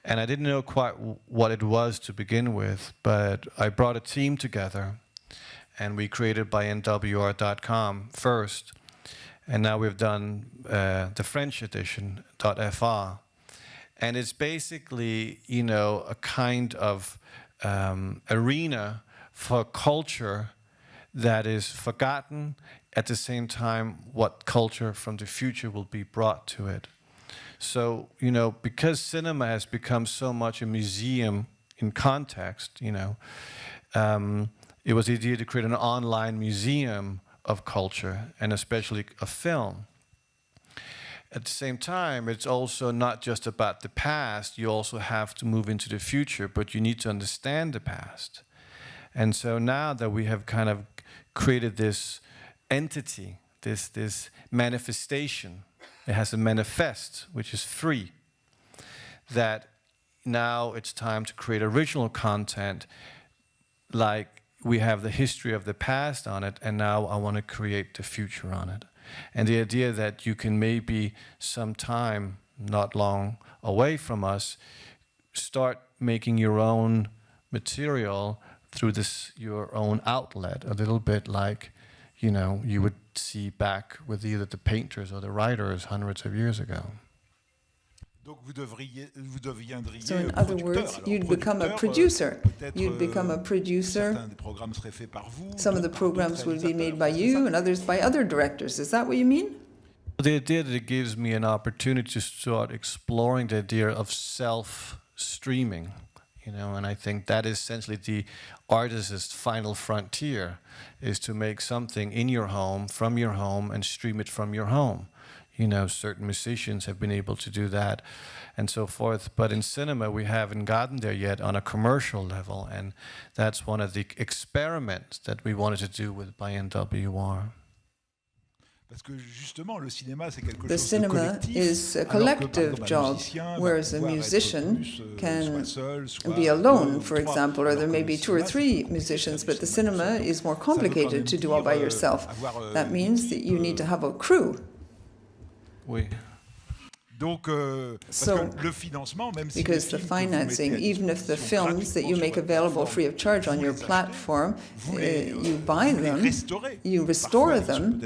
And I didn't know quite what it was to begin with, but I brought a team together, and we created by NWR.com first, and now we've done the French edition, .fr. And it's basically, you know, a kind of arena for culture that is forgotten, at the same time what culture from the future will be brought to it. So, you know, because cinema has become so much a museum in context, you know, it was the idea to create an online museum of culture, and especially of film. At the same time, it's also not just about the past. You also have to move into the future, but you need to understand the past. And so now that we have kind of created this entity, this manifestation, it has a manifest, which is free, that now it's time to create original content, like we have the history of the past on it, and now I want to create the future on it. And the idea that you can maybe sometime, not long away from us, start making your own material through this, your own outlet, a little bit like, you know, you would see back with either the painters or the writers hundreds of years ago. So in other words, you'd become a producer. You'd become a producer. Some of the programs will be made by you and others by other directors. Is that what you mean? The idea that it gives me an opportunity to start exploring the idea of self-streaming, you know, and I think that is essentially the artist's final frontier, is to make something in your home, from your home, and stream it from your home. You know, certain musicians have been able to do that and so forth. But in cinema, we haven't gotten there yet on a commercial level. And that's one of the experiments that we wanted to do with by NWR. The cinema is a collective job, whereas a musician can be alone, for example, or there may be 2 or 3 musicians, but the cinema is more complicated to do all by yourself. That means that you need to have a crew. Oui. So, because the financing, even if the films that you make available free of charge on your platform, you buy them, you restore them,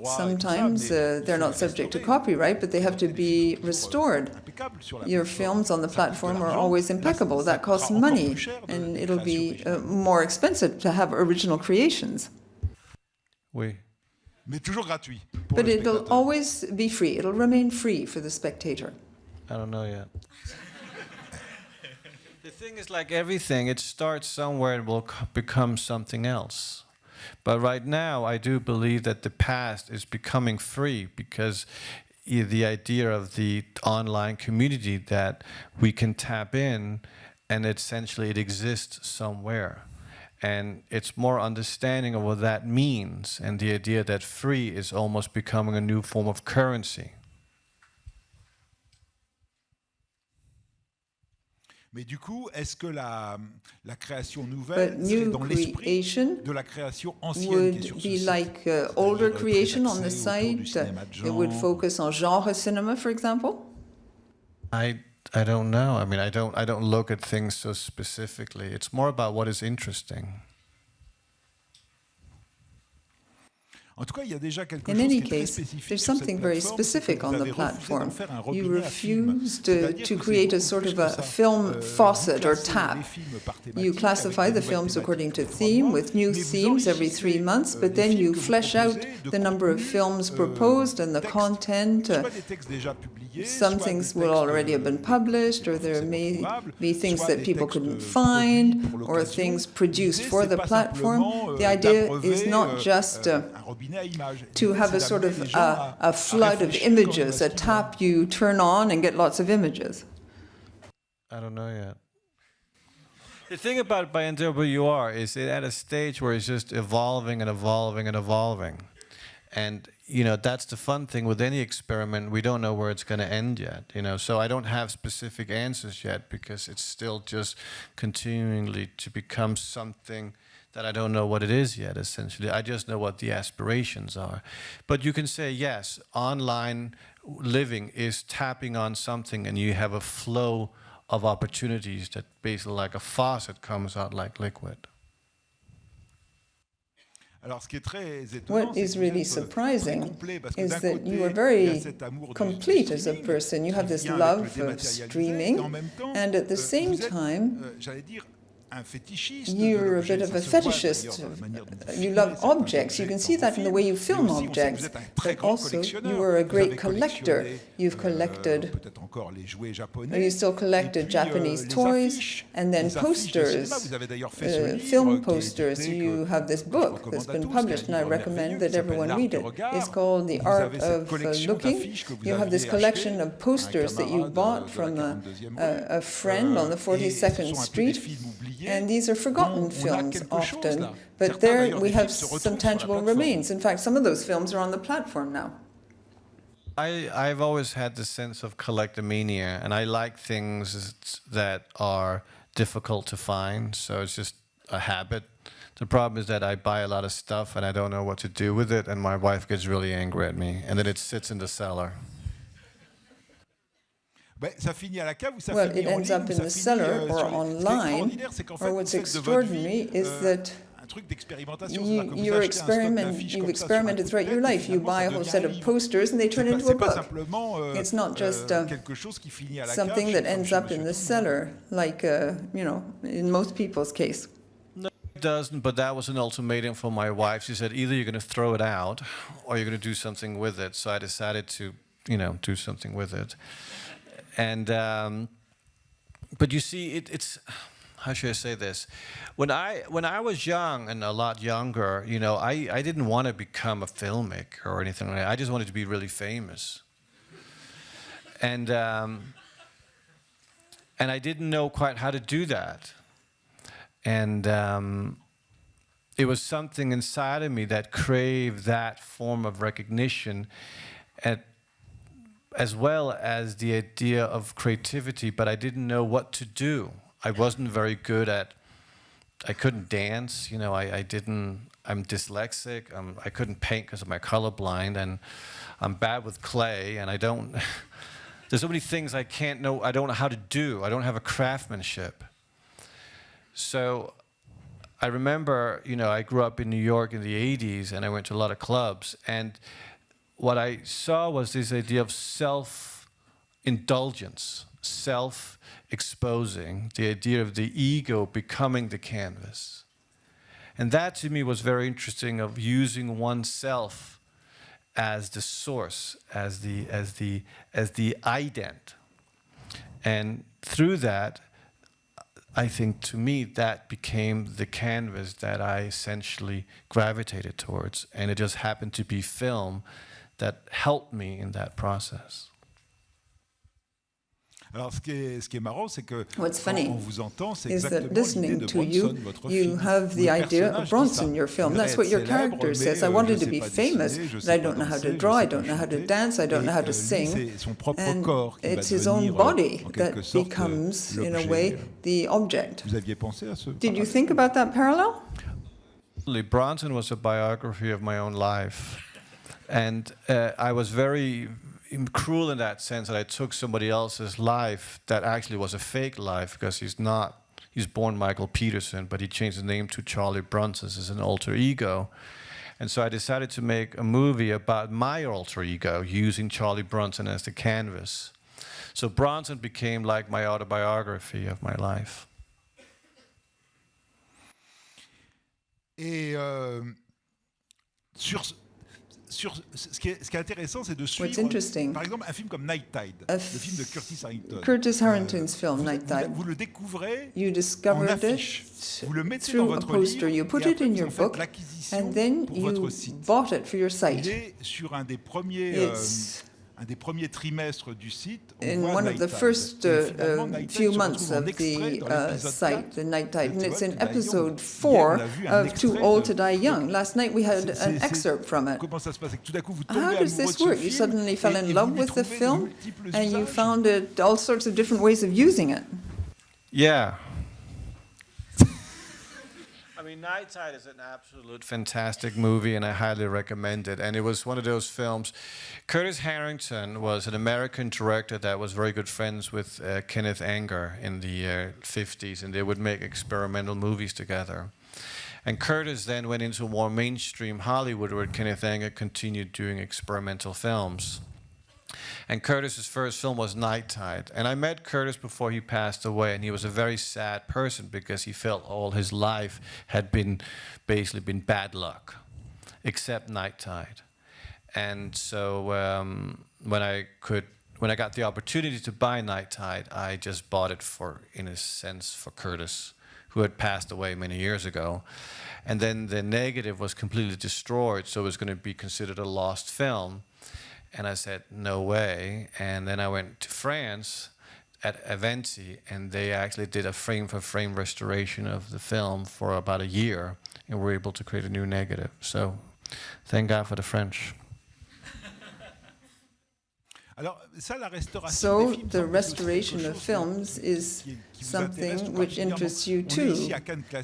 sometimes they're not subject to copyright, but they have to be restored. Your films on the platform are always impeccable. That costs money, and it'll be more expensive to have original creations. Oui. But it'll always be free. It'll remain free for the spectator. I don't know yet. The thing is, like everything, it starts somewhere and will become something else. But right now, I do believe that the past is becoming free, because the idea of the online community that we can tap in, and essentially it exists somewhere. And it's more understanding of what that means, and the idea that free is almost becoming a new form of currency. Mais du coup, est-ce que la création nouvelle serait dans l'esprit de la création ancienne qui est sur ce site? Like older creation on the site? It would focus on genre cinema, for example? I don't know. I mean, I don't look at things so specifically. It's more about what is interesting. In any case, there's something very specific on the platform. You refused to create a sort of a film faucet or tap. You classify the films according to theme, with new themes every 3 months, but then you flesh out the number of films proposed and the content. Some things will already have been published, or there may be things that people couldn't find, or things produced for the platform. The idea is not just to have a sort of a flood of images, a tap you turn on and get lots of images. I don't know yet. The thing about by NWR is it at a stage where it's just evolving and evolving and evolving. And, you know, that's the fun thing with any experiment. We don't know where it's going to end yet, you know. So I don't have specific answers yet because it's still just continually to become something that I don't know what it is yet, essentially. I just know what the aspirations are. But you can say, yes, online living is tapping on something and you have a flow of opportunities that basically like a faucet comes out like liquid. What is really surprising is that you are very complete as a person. You have this love of streaming, and at the same time, you're a bit of a fetishist. You love objects. You can see that in the way you film objects. But also, you are a great collector. You've collected, you still collected Japanese toys, and then posters, film posters. You have this book that's been published, and I recommend that everyone read it. It's called The Art of Looking. You have this collection of posters that you bought from a friend on the 42nd Street. And these are forgotten films often, but there we have some tangible remains. In fact, some of those films are on the platform now. I've always had the sense of collectomania, and I like things that are difficult to find, so it's just a habit. The problem is that I buy a lot of stuff and I don't know what to do with it, and my wife gets really angry at me, and then it sits in the cellar. Well, it ends up in the cellar or online, or what's extraordinary is that you've experimented throughout your life. You buy a whole set of posters and they turn into a book. It's not just something that ends up in the cellar, like, you know, in most people's case. No, it doesn't, but that was an ultimatum from my wife. She said, either you're going to throw it out or you're going to do something with it. So I decided to, you know, do something with it. And but you see, it's how should I say this? When I was young and a lot younger, you know, I didn't want to become a filmmaker or anything like that. I just wanted to be really famous. And I didn't know quite how to do that. And it was something inside of me that craved that form of recognition, as well as the idea of creativity, but I didn't know what to do. I wasn't very good at, I couldn't dance, you know, I'm dyslexic, I couldn't paint because of my colorblind, and I'm bad with clay, and there's so many things I don't know how to do. I don't have a craftsmanship. So I remember, you know, I grew up in New York in the 80s, and I went to a lot of clubs, and what I saw was this idea of self-indulgence, self-exposing, the idea of the ego becoming the canvas. And that to me was very interesting, of using oneself as the source, as the ident. And through that, I think to me that became the canvas that I essentially gravitated towards, and it just happened to be film that helped me in that process. Alors, ce qui est marrant, c'est que What's quand funny on vous entend, c'est is that exactement l'idée listening de to Bronson, you, votre you film. have the idea of Bronson, your film. That's what your character says. I wanted to be famous, but I don't know how to draw, I don't know how to dance, I don't know how to sing. And it's his own body that becomes, in a way, the object. Vous aviez pensé à ce Did you think about that parallel? Bronson was a biography of my own life. And I was very cruel in that sense that I took somebody else's life that actually was a fake life, because he's born Michael Peterson, but he changed his name to Charlie Bronson as an alter ego. And so I decided to make a movie about my alter ego using Charlie Bronson as the canvas. So Bronson became like my autobiography of my life. Et sur ce qui est intéressant, c'est de suivre, par exemple, un film comme Night Tide, le film de Curtis Harrington. Curtis Harrington's film, Night Tide. Vous le découvrez en discovered affiche. Vous le mettez dans through a votre poster. livre, You put et it après, in vous your en faites book, l'acquisition and then pour you votre site. bought it for your site. Il est sur un des premiers trimestres du site. In one of the first few months of the site, the Night Tide, and it's in episode 4 of Too Old to Die Young. Last night we had an excerpt from it. Comment ça se passe? Tout d'un coup, vous How tombez does amoureux this de ce work? You film suddenly fell in et love vous lui with the trouvez de film, multiples and you usages. found all sorts of different ways of using it. Yeah. I mean, Night Tide is an absolute fantastic movie, and I highly recommend it. And it was one of those films. Curtis Harrington was an American director that was very good friends with Kenneth Anger in the 50s, and they would make experimental movies together. And Curtis then went into more mainstream Hollywood, where Kenneth Anger continued doing experimental films. And Curtis's first film was Night Tide. And I met Curtis before he passed away, and he was a very sad person because he felt all his life had basically been bad luck, except Night Tide. And so when I got the opportunity to buy Night Tide, I just bought it in a sense, for Curtis, who had passed away many years ago. And then the negative was completely destroyed, so it was going to be considered a lost film. And I said, no way. And then I went to France at Aventi, and they actually did a frame-for-frame restoration of the film for about a year, and were able to create a new negative. So thank God for the French. So the restoration of films is something which interests you too.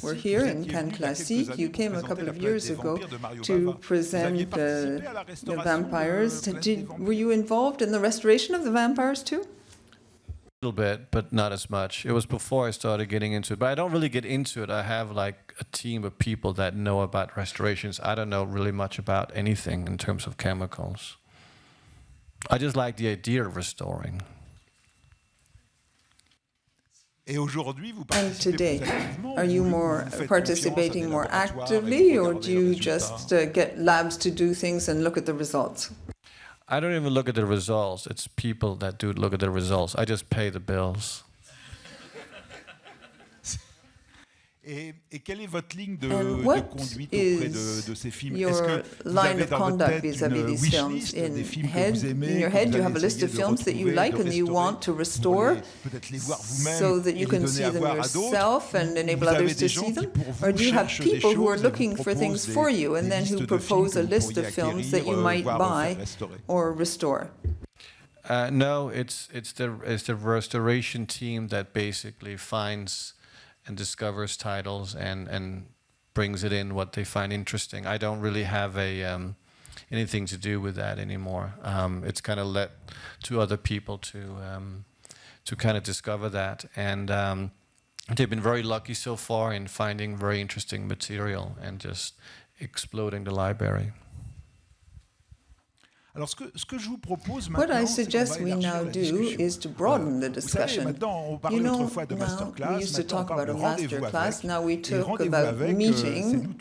We're here in Cannes Classique. You came a couple of years ago to present the vampires. Were you involved in the restoration of the vampires too? A little bit, but not as much. It was before I started getting into it. But I don't really get into it. I have like a team of people that know about restorations. I don't know really much about anything in terms of chemicals. I just like the idea of restoring. And today, are you participating more actively, or do you just get labs to do things and look at the results? I don't even look at the results. It's people that do look at the results. I just pay the bills. Et quelle est votre ligne de conduite auprès de ces films? Est-ce que vous avez dans votre tête une wishlist des films que vous aimez? In your head, you have a list of films that you like and you want to restore, so that you can see them yourself and enable others to see them? Or do you have people who are looking for things for you and then who propose a list of films that you might buy or restore? No, it's the restoration team that basically finds and discovers titles and brings it in what they find interesting. I don't really have anything to do with that anymore. It's kind of let to other people to kind of discover that, and they've been very lucky so far in finding very interesting material and just exploding the library. What I suggest we now do is to broaden the discussion. You know, now we used to talk about a master class, now we talk about meeting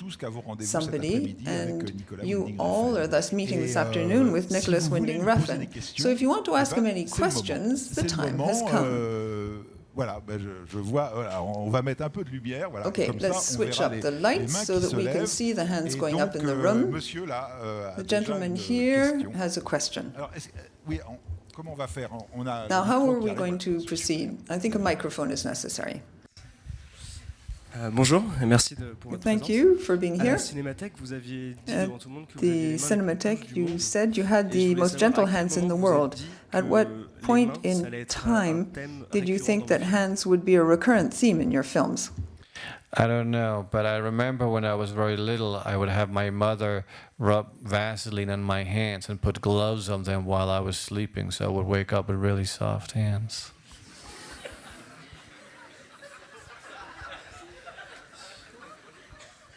somebody, and you all are thus meeting this afternoon with Nicholas Winding Refn. So if you want to ask him any questions, the time has come. Voilà, je vois, voilà, on va mettre un peu de lumière. Voilà, okay, comme let's ça, switch up the lights so that we can see the hands going up in the room. Monsieur, là, the gentleman here has a question. Alors, oui, comment on va faire? On a Now, how are we going to proceed? I think a microphone is necessary. Bonjour et merci pour votre Thank présence. you for being À la here. Cinémathèque, vous aviez dit At devant tout le monde que vous aviez les the mains les plus Cinematheque, douces du you monde. said you had Et je the voulais most savoir gentle à quel hands in moment the vous avez world. dit At que what les point mains, ça allait in être un time thème did you récurrent think dans that vos films. hands would be a recurrent theme in your films? I don't know, but I remember when I was very little, I would have my mother rub Vaseline on my hands and put gloves on them while I was sleeping, so I would wake up with really soft hands.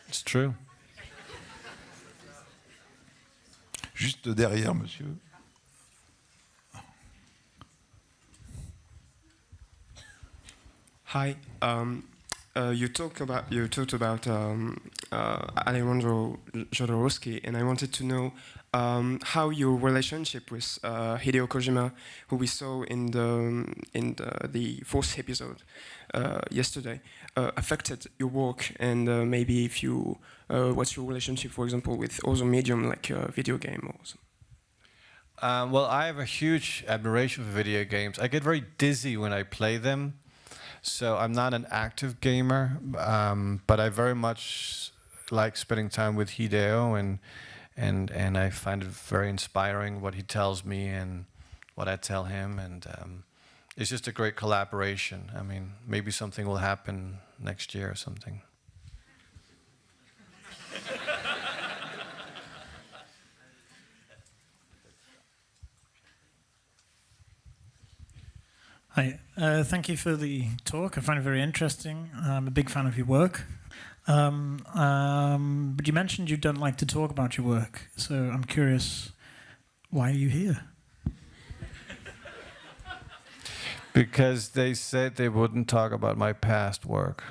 It's true. Juste derrière, monsieur. Hi. You talked about Alejandro Jodorowsky, and I wanted to know how your relationship with Hideo Kojima, who we saw in the fourth episode yesterday, affected your work, and maybe if you what's your relationship, for example, with other medium like video game or something? Well, I have a huge admiration for video games. I get very dizzy when I play them. So I'm not an active gamer, but I very much like spending time with Hideo, and I find it very inspiring what he tells me and what I tell him, and it's just a great collaboration. I mean, maybe something will happen next year or something. Hi, thank you for the talk. I find it very interesting. I'm a big fan of your work. But you mentioned you don't like to talk about your work, so I'm curious, why are you here? Because they said they wouldn't talk about my past work.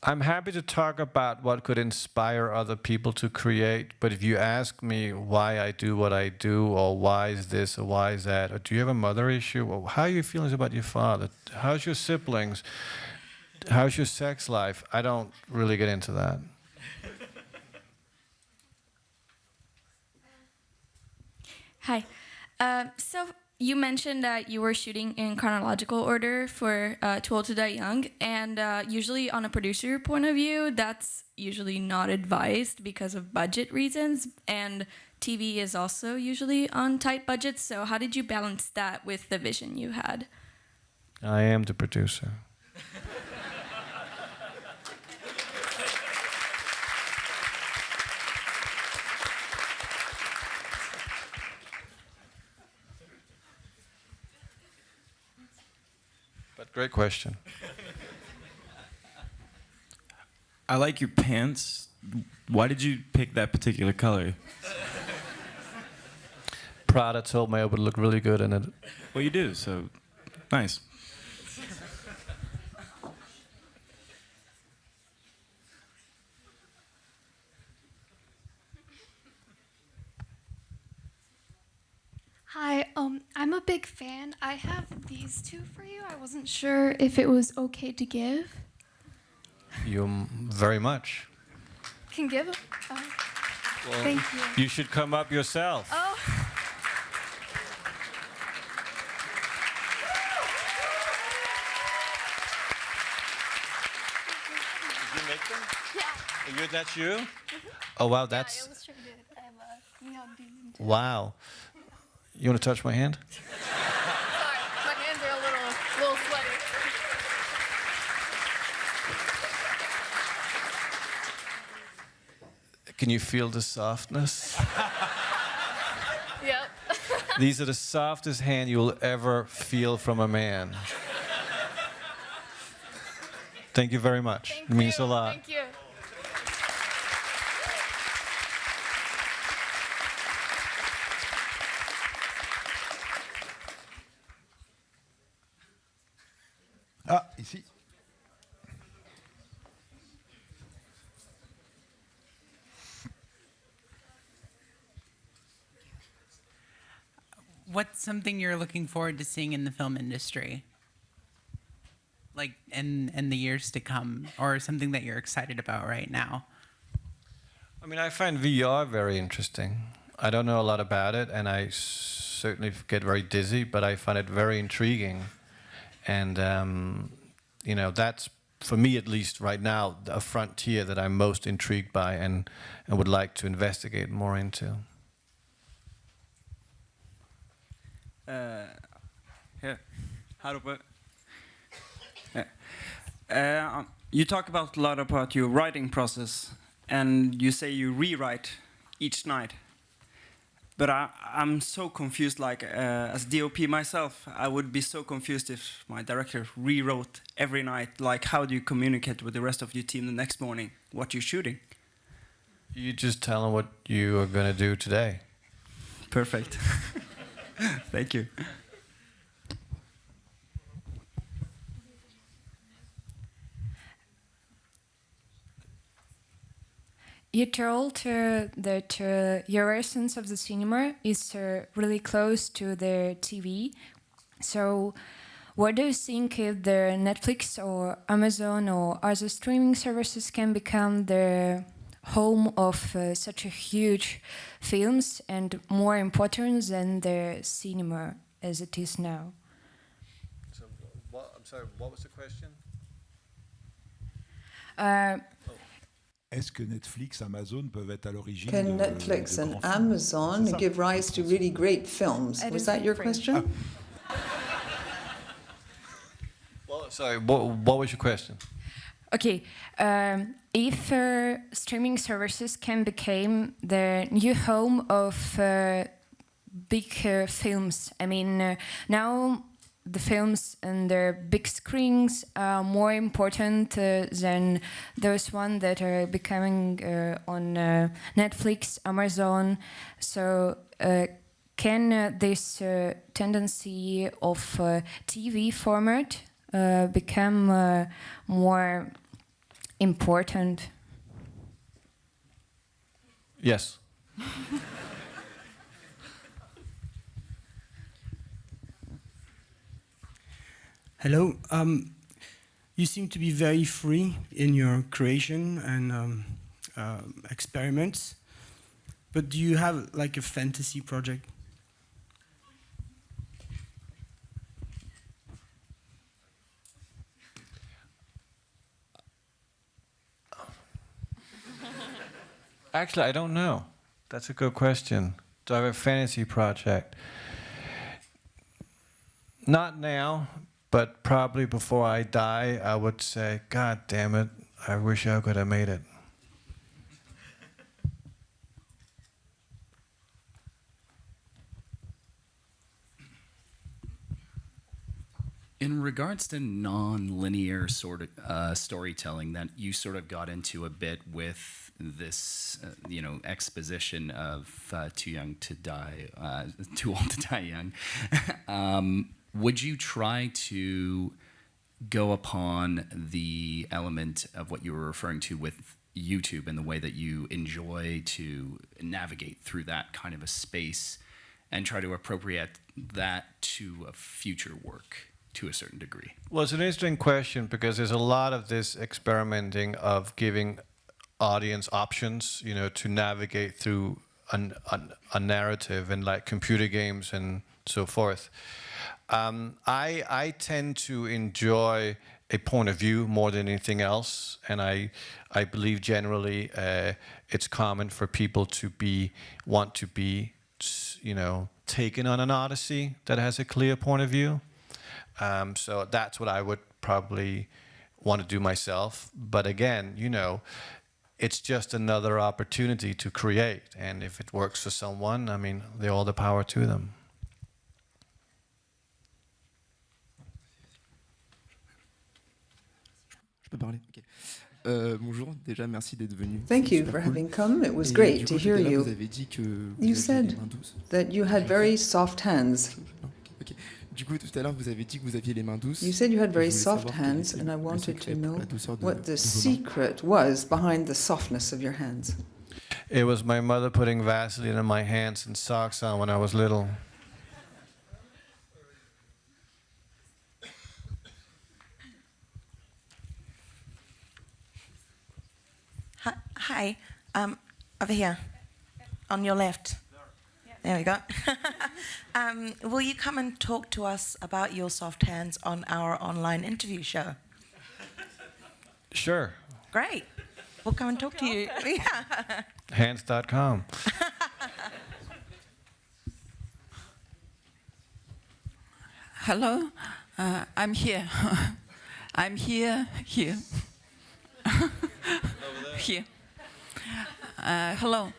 I'm happy to talk about what could inspire other people to create, but if you ask me why I do what I do, or why is this, or why is that, or do you have a mother issue, or how are you feeling about your father, how's your siblings, how's your sex life, I don't really get into that. Hi. So you mentioned that you were shooting in chronological order for Too Old to Die Young, and usually on a producer point of view, that's usually not advised because of budget reasons, and TV is also usually on tight budgets, so how did you balance that with the vision you had? I am the producer. But great question. I like your pants. Why did you pick that particular color? Prada told me I would look really good in it. Well, you do, so nice. Hi, I'm a big fan. I have these two for you. I wasn't sure if it was okay to give. You very much. Can give? Well, thank you. You should come up yourself. Oh. Did you make them? Yeah. That's you? Mm-hmm. Oh, wow, that's... Yeah, I illustrated it. I have a neon demon too. Wow. You want to touch my hand? Sorry, my hands are a little sweaty. Can you feel the softness? Yep. These are the softest hand you'll ever feel from a man. Thank you very much. It means a lot. Thank you. Ah, ici. What's something you're looking forward to seeing in the film industry? Like in the years to come, or something that you're excited about right now? I mean, I find VR very interesting. I don't know a lot about it, and I certainly get very dizzy, but I find it very intriguing. And, you know, that's, for me at least right now, a frontier that I'm most intrigued by and would like to investigate more into. Here, här uppe. You talk about a lot about your writing process, and you say you rewrite each night. But I'm so confused, like as DOP myself, I would be so confused if my director rewrote every night. Like, how do you communicate with the rest of your team the next morning, what you're shooting? You just tell them what you are going to do today. Perfect. Thank you. You told that your essence of the cinema is really close to the TV. So what do you think if the Netflix or Amazon or other streaming services can become the home of such a huge films and more important than the cinema as it is now? So, I'm sorry, what was the question? Est-ce que Netflix, Amazon peuvent être à l'origine Can Netflix and Amazon give rise to really great films? Was that your question? Well, sorry, what was your question? Okay, if streaming services can become the new home of big films, I mean, now the films and their big screens are more important than those ones that are becoming on Netflix, Amazon. So can this tendency of TV format become more important? Yes. Hello. You seem to be very free in your creation and experiments, but do you have like a fantasy project? Actually, I don't know. That's a good question. Do I have a fantasy project? Not now, but probably before I die, I would say, God damn it, I wish I could have made it. In regards to non-linear sort of storytelling that you sort of got into a bit with this, you know, exposition of too young to die, too old to die young, would you try to go upon the element of what you were referring to with YouTube and the way that you enjoy to navigate through that kind of a space and try to appropriate that to a future work to a certain degree? Well, it's an interesting question because there's a lot of this experimenting of giving audience options, you know, to navigate through a narrative and like computer games and so forth. I tend to enjoy a point of view more than anything else, and I believe generally it's common for people to want to be, you know, taken on an odyssey that has a clear point of view. So that's what I would probably want to do myself. But again, you know, it's just another opportunity to create. And if it works for someone, I mean, they're all the power to them. Je peux parler? Ok. Bonjour, déjà merci d'être venu. Thank you for having come. It was great to hear you. You said that you had very soft hands. Okay. Du coup, tout à l'heure, vous avez dit que vous aviez les mains douces. You said you had very soft hands, and I wanted to know what the secret was behind the softness of your hands. It was my mother putting Vaseline in my hands and socks on when I was little. Hi. Over here, on your left. There we go. Will you come and talk to us about your soft hands on our online interview show? Sure. Great. We'll come and talk to you. Yeah. Hands.com. Hello, I'm here. I'm here. Here. Hello.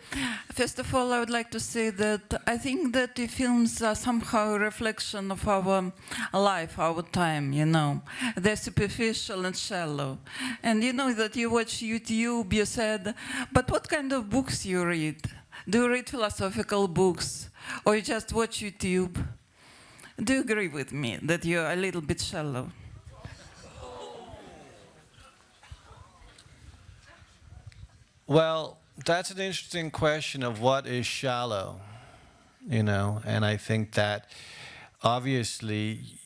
First of all, I would like to say that I think that the films are somehow a reflection of our life, our time, you know. They're superficial and shallow. And you know that you watch YouTube, you said, but what kind of books you read? Do you read philosophical books? Or you just watch YouTube? Do you agree with me that you're a little bit shallow? Well, that's an interesting question of what is shallow, you know, and I think that obviously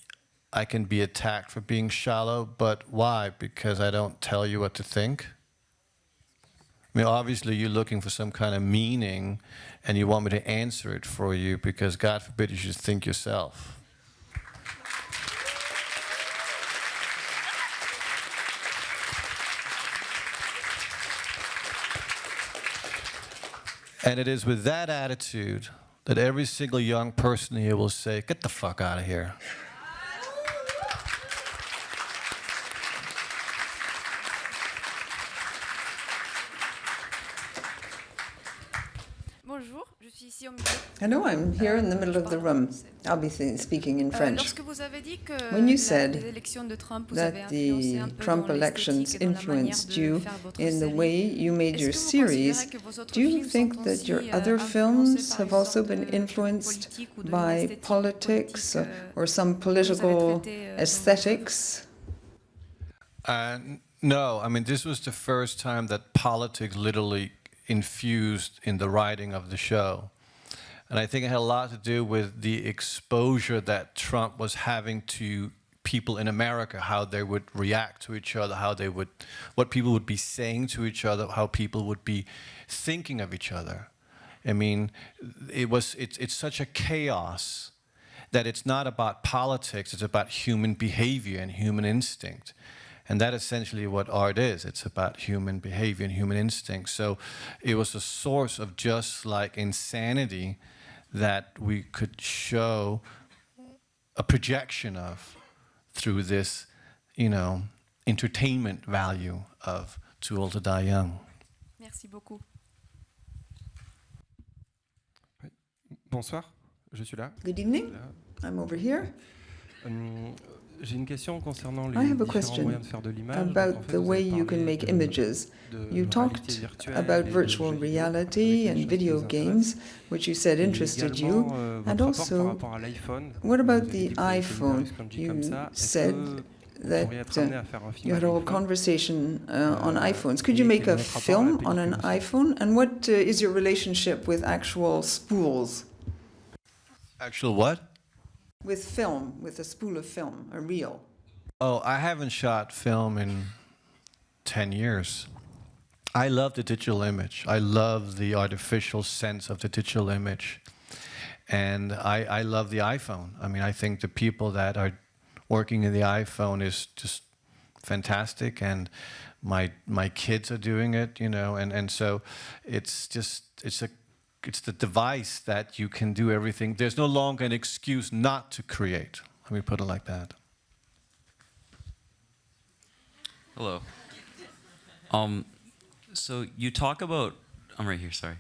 I can be attacked for being shallow, but why? Because I don't tell you what to think? I mean, obviously you're looking for some kind of meaning and you want me to answer it for you because God forbid you should think yourself. And it is with that attitude that every single young person here will say, get the fuck out of here. Hello, I'm here in the middle of the room. I'll be speaking in French. When you said that the Trump elections influenced you in the way you made your series, do you think that your other films have also been influenced by politics or some political aesthetics? No, I mean, this was the first time that politics literally infused in the writing of the show. And I think it had a lot to do with the exposure that Trump was having to people in America, how they would react to each other, what people would be saying to each other, how people would be thinking of each other. I mean, it's such a chaos that it's not about politics, it's about human behavior and human instinct. And that's essentially what art is. It's about human behavior and human instinct. So it was a source of just like insanity that we could show a projection of through this, you know, entertainment value of Too Old to Die Young. Merci beaucoup. Bonsoir, je suis là. Good evening. I'm over here. J'ai une question concernant les I have a différents moyens question de faire de l'image. about the way you can make images. You talked about virtual reality and video games, which you said interested you, and also, what about the iPhone? You said that you had a whole conversation on iPhones. Could you make a film on an iPhone? And what is your relationship with actual spools? Actual what? With film, with a spool of film, a reel. Oh, I haven't shot film in 10 years. I love the digital image. I love the artificial sense of the digital image. And I love the iPhone. I mean, I think the people that are working in the iPhone is just fantastic, and my kids are doing it, you know, and so it's the device that you can do everything. There's no longer an excuse not to create. Let me put it like that. Hello. So you talk about, I'm right here, sorry.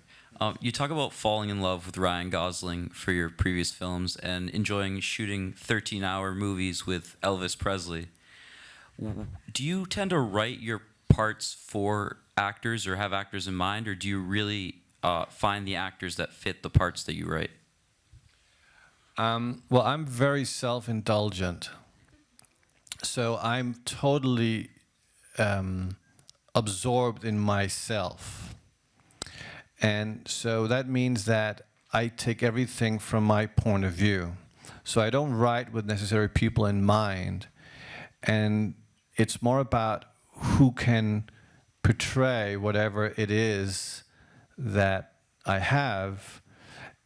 You talk about falling in love with Ryan Gosling for your previous films and enjoying shooting 13-hour movies with Elvis Presley. Do you tend to write your parts for actors or have actors in mind, or do you really find the actors that fit the parts that you write? Well, I'm very self-indulgent. So I'm totally absorbed in myself. And so that means that I take everything from my point of view. So I don't write with necessary people in mind. And it's more about who can portray whatever it is that I have,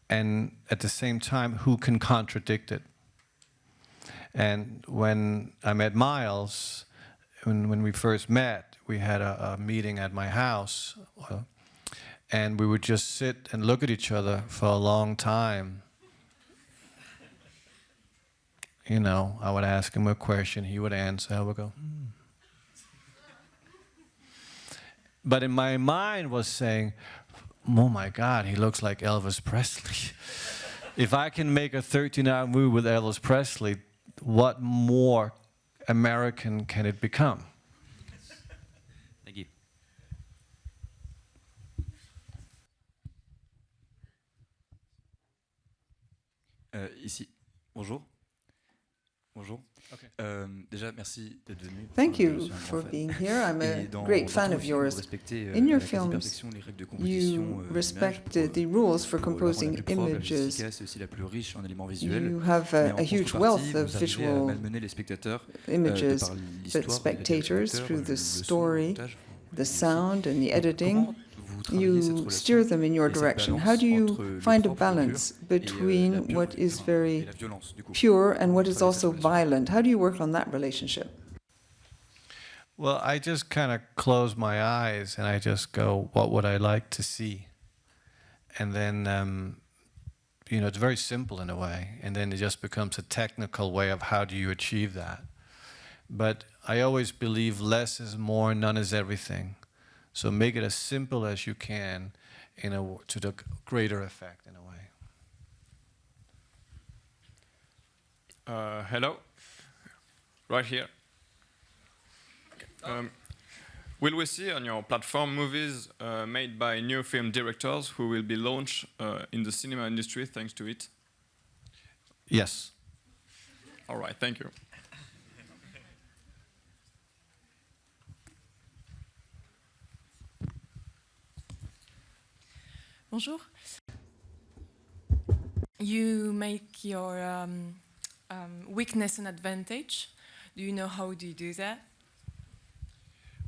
and at the same time, who can contradict it? And when I met Miles, when we first met, we had a meeting at my house, and we would just sit and look at each other for a long time. You know, I would ask him a question, he would answer, I would go, But in my mind was saying, oh my God, he looks like Elvis Presley. If I can make a 13-hour movie with Elvis Presley, what more American can it become? Thank you. Ici. Bonjour. Bonjour. Okay. Déjà, merci d'être venu. Thank you for being here. I'm a great fan of yours. In your films, you respect the rules for composing images. You have a huge wealth of visual images, but spectators, through the story, the sound, and the editing, you steer them in your direction. How do you find a balance between what is very pure and what is also violent? How do you work on that relationship? Well, I just kind of close my eyes and I just go, what would I like to see? And then, you know, it's very simple in a way. And then it just becomes a technical way of how do you achieve that. But I always believe less is more, none is everything. So make it as simple as you can to the greater effect in a way. Hello, right here. Will we see on your platform movies made by new film directors who will be launched in the cinema industry thanks to it? Yes. All right, thank you. Bonjour. You make your weakness an advantage. Do you know how do you do that?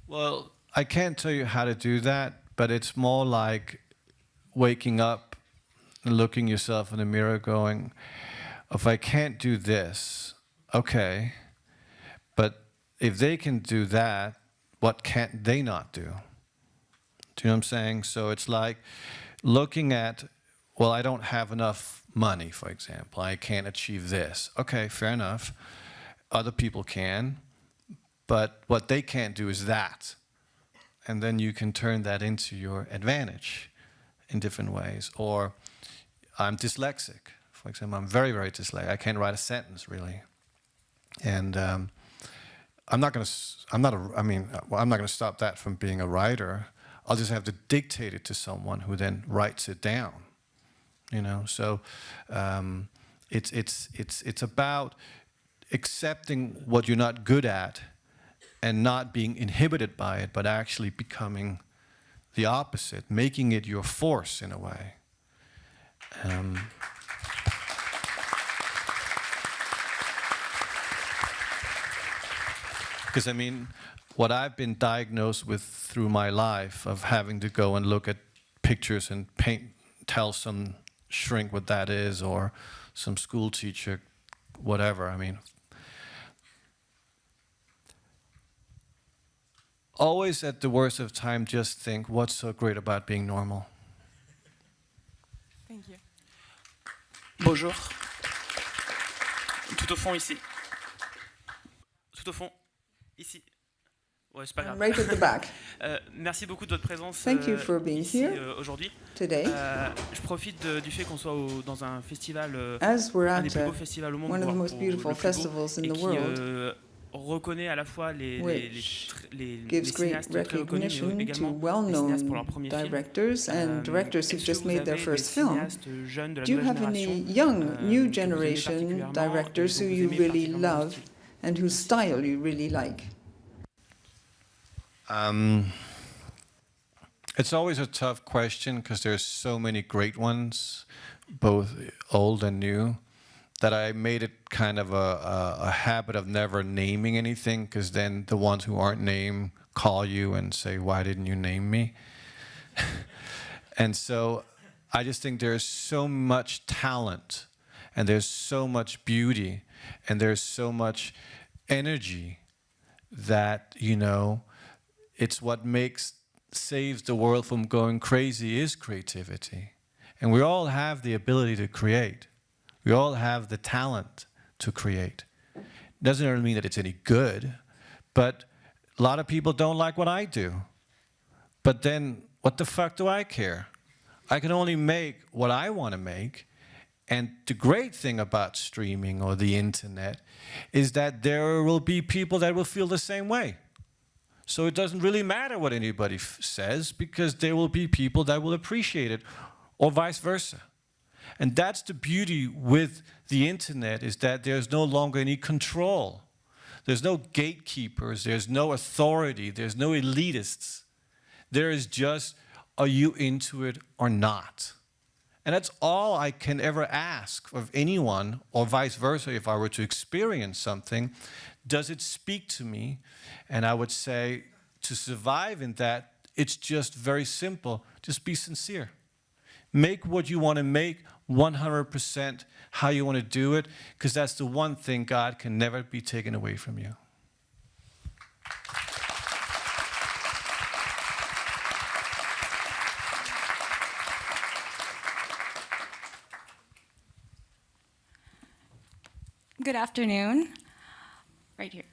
Well, I can't tell you how to do that, but it's more like waking up and looking yourself in the mirror going, if I can't do this, okay, but if they can do that, what can't they not do? Do you know what I'm saying? So it's like looking at, well, I don't have enough money, for example. I can't achieve this. Okay, fair enough. Other people can, but what they can't do is that. And then you can turn that into your advantage in different ways. Or I'm dyslexic, for example. I'm very, very dyslexic. I can't write a sentence, really. And I'm not going to stop that from being a writer. I'll just have to dictate it to someone who then writes it down, you know. So it's about accepting what you're not good at and not being inhibited by it, but actually becoming the opposite, making it your force in a way. Because I mean, what I've been diagnosed with through my life of having to go and look at pictures and tell some shrink what that is, or some school teacher, whatever, I mean. Always at the worst of time, just think, what's so great about being normal? Thank you. Bonjour. Tout au fond ici. Tout au fond ici. Ouais, c'est pas grave. Right at the back. Merci beaucoup de votre présence Thank you for being ici here aujourd'hui. Today. Je profite du fait qu'on soit dans un festival, As we're un des at plus beaux festivals au monde, one of the most voire beautiful le plus beau, festivals in et the qui world, reconnaît à la fois les gives great cinéastes très reconnus, mais recognition to également les cinéastes pour leur well-known premier film. directors and directors who've just made their first film. Jeunes de la Do you nouvelle have any génération, young, new que vous aimez generation particulièrement, directors et who dont vous you aimez really particulièrement le love style? and whose style you really like? It's always a tough question because there's so many great ones, both old and new, that I made it kind of a habit of never naming anything, because then the ones who aren't named call you and say, why didn't you name me? And so I just think there's so much talent, and there's so much beauty, and there's so much energy that, you know, it's what saves the world from going crazy is creativity. And we all have the ability to create. We all have the talent to create. Doesn't really mean that it's any good, but a lot of people don't like what I do. But then, what the fuck do I care? I can only make what I want to make. And the great thing about streaming or the internet is that there will be people that will feel the same way. So it doesn't really matter what anybody says, because there will be people that will appreciate it, or vice versa. And that's the beauty with the internet, is that there's no longer any control. There's no gatekeepers, there's no authority, there's no elitists. There is just, are you into it or not? And that's all I can ever ask of anyone, or vice versa, if I were to experience something. Does it speak to me? And I would say, to survive in that, it's just very simple. Just be sincere. Make what you want to make 100% how you want to do it, because that's the one thing God can never be taken away from you. Good afternoon. Right here.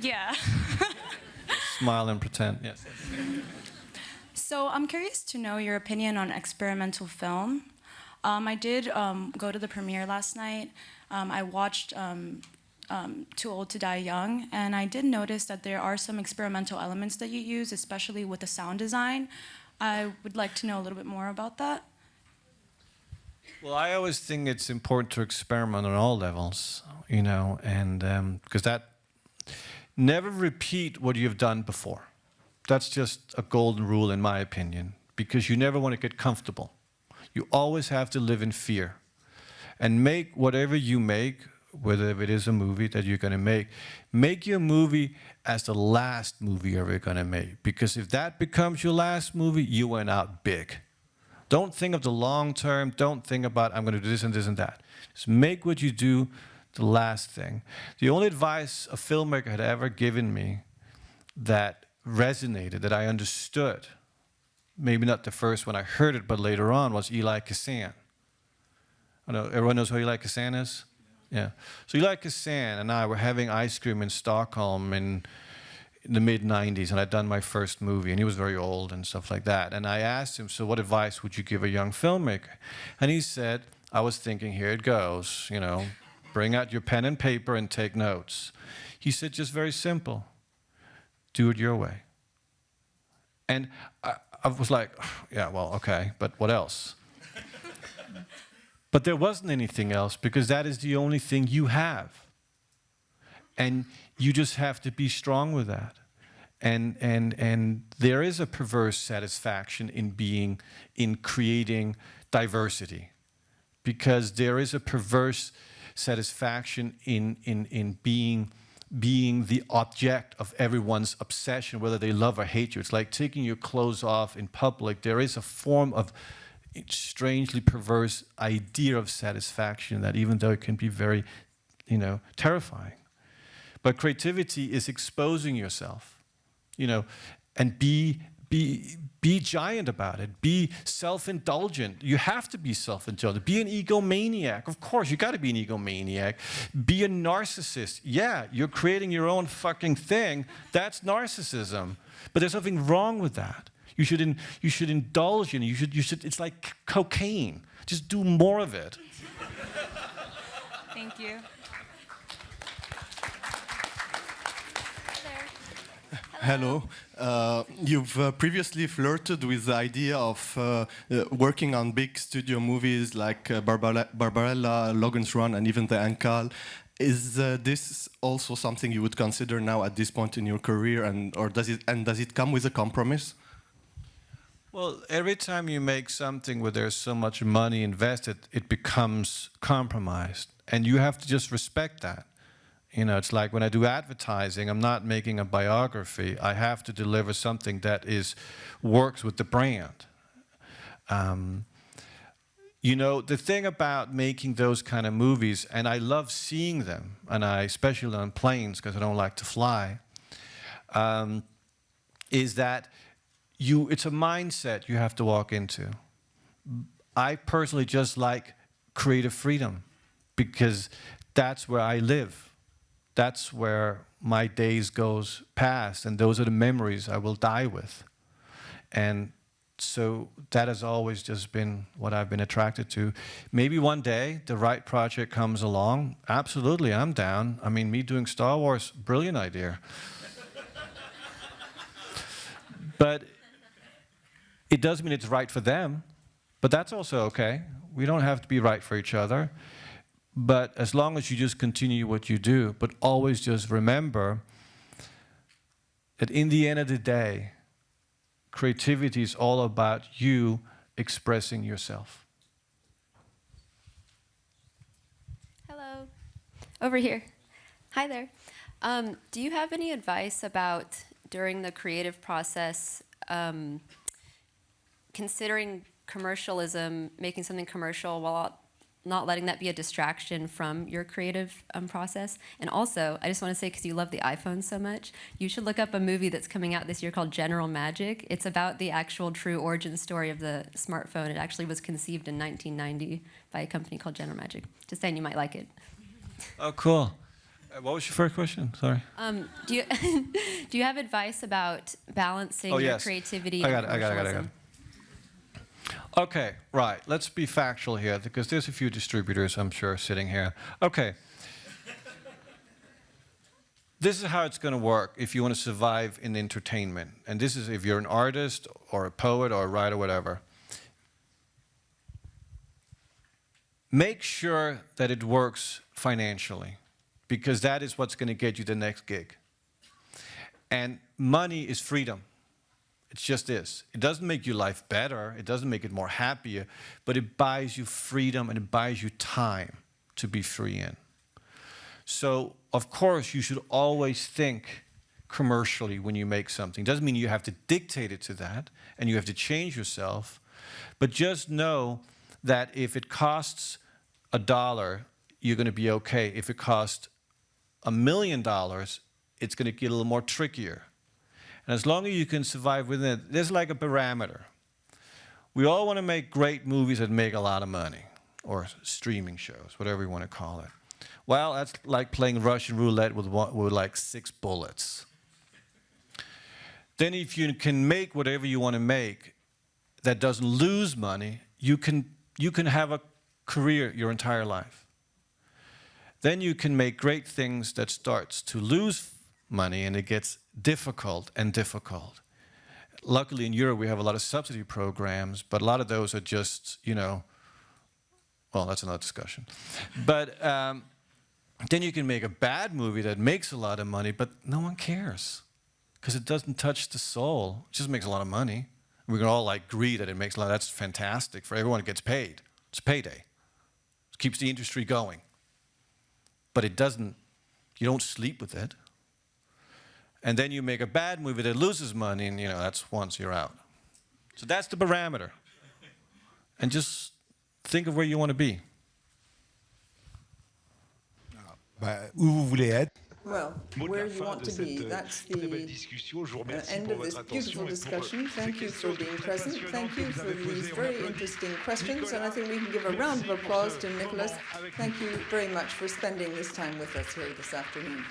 Yeah. Smile and pretend, yes. So I'm curious to know your opinion on experimental film. I did go to the premiere last night. I watched Too Old to Die Young, and I did notice that there are some experimental elements that you use, especially with the sound design. I would like to know a little bit more about that. Well, I always think it's important to experiment on all levels, you know, and because that never repeat what you've done before. That's just a golden rule, in my opinion, because you never want to get comfortable. You always have to live in fear, and make whatever you make, whether it is a movie that you're going to make your movie as the last movie you're ever going to make, because if that becomes your last movie, you went out big. Don't think of the long term. Don't think about, I'm going to do this and this and that. Just make what you do the last thing. The only advice a filmmaker had ever given me that resonated, that I understood, maybe not the first when I heard it, but later on, was Eli Kazan. I know everyone knows who Eli Kazan is? Yeah. So Eli Kazan and I were having ice cream in Stockholm in the mid-90s, and I'd done my first movie, and he was very old and stuff like that. And I asked him, so what advice would you give a young filmmaker? And he said, I was thinking, here it goes, you know, bring out your pen and paper and take notes. He said, just very simple, do it your way. And I was like, yeah, well, okay, but what else? But there wasn't anything else, because that is the only thing you have. And you just have to be strong with that. And there is a perverse satisfaction in creating diversity, because there is a perverse satisfaction in being the object of everyone's obsession, whether they love or hate you. It's like taking your clothes off in public. There is a form of strangely perverse idea of satisfaction that, even though it can be very, you know, terrifying. But creativity is exposing yourself, you know, and be giant about it. Be self-indulgent. You have to be self-indulgent. Be an egomaniac. Of course, you got to be an egomaniac. Be a narcissist. Yeah, you're creating your own fucking thing. That's narcissism. But there's nothing wrong with that. You should indulge in it. You should. It's like cocaine. Just do more of it. Thank you. Hello. You've previously flirted with the idea of working on big studio movies like Barbarella, Logan's Run, and even The Ankal. Is this also something you would consider now at this point in your career, or does it come with a compromise? Well, every time you make something where there's so much money invested, it becomes compromised, and you have to just respect that. You know, it's like when I do advertising, I'm not making a biography. I have to deliver something that works with the brand. You know, the thing about making those kind of movies, and I love seeing them, and I especially on planes because I don't like to fly, is that it's a mindset you have to walk into. I personally just like creative freedom because that's where I live. That's where my days goes past, and those are the memories I will die with. And so that has always just been what I've been attracted to. Maybe one day the right project comes along. Absolutely, I'm down. I mean, me doing Star Wars, brilliant idea. But it does mean it's right for them. But that's also okay. We don't have to be right for each other. But as long as you just continue what you do, but always just remember that in the end of the day, creativity is all about you expressing yourself. Hello. Over here. Hi there. Do you have any advice about, during the creative process, considering commercialism, making something commercial while not letting that be a distraction from your creative process? And also, I just want to say, because you love the iPhone so much, you should look up a movie that's coming out this year called General Magic. It's about the actual true origin story of the smartphone. It actually was conceived in 1990 by a company called General Magic. Just saying, you might like it. Oh, cool. What was your first question? Sorry. Do you have advice about balancing your creativity and commercialism? Okay, right. Let's be factual here, because there's a few distributors, I'm sure, sitting here. Okay. This is how it's going to work if you want to survive in entertainment. And this is if you're an artist or a poet or a writer, whatever. Make sure that it works financially, because that is what's going to get you the next gig. And money is freedom. It just is. It doesn't make your life better. It doesn't make it more happier, but it buys you freedom and it buys you time to be free in. So, of course, you should always think commercially when you make something. It doesn't mean you have to dictate it to that and you have to change yourself, but just know that if it costs $1, you're going to be okay. If it costs $1 million, it's going to get a little more trickier. And as long as you can survive within it, there's like a parameter. We all want to make great movies that make a lot of money, or streaming shows, whatever you want to call it. Well, that's like playing Russian roulette with like 6 bullets. Then if you can make whatever you want to make that doesn't lose money, you can have a career your entire life. Then you can make great things that starts to lose money, and it gets difficult and difficult. Luckily in Europe we have a lot of subsidy programs, but a lot of those are just, you know, well, that's another discussion. But then you can make a bad movie that makes a lot of money, but no one cares, because it doesn't touch the soul. It just makes a lot of money. We can all like agree that it makes a lot. That's fantastic for everyone. It gets paid. It's payday. It keeps the industry going. But it doesn't. You don't sleep with it. And then you make a bad movie that loses money, and you know, that's once you're out. So that's the parameter. And just think of where you want to be. Où vous voulez être. Well, where you want to be, that's the end of this beautiful discussion. Thank you for being present. Thank you for these very interesting questions. And I think we can give a round of applause to Nicolas. Thank you very much for spending this time with us here this afternoon.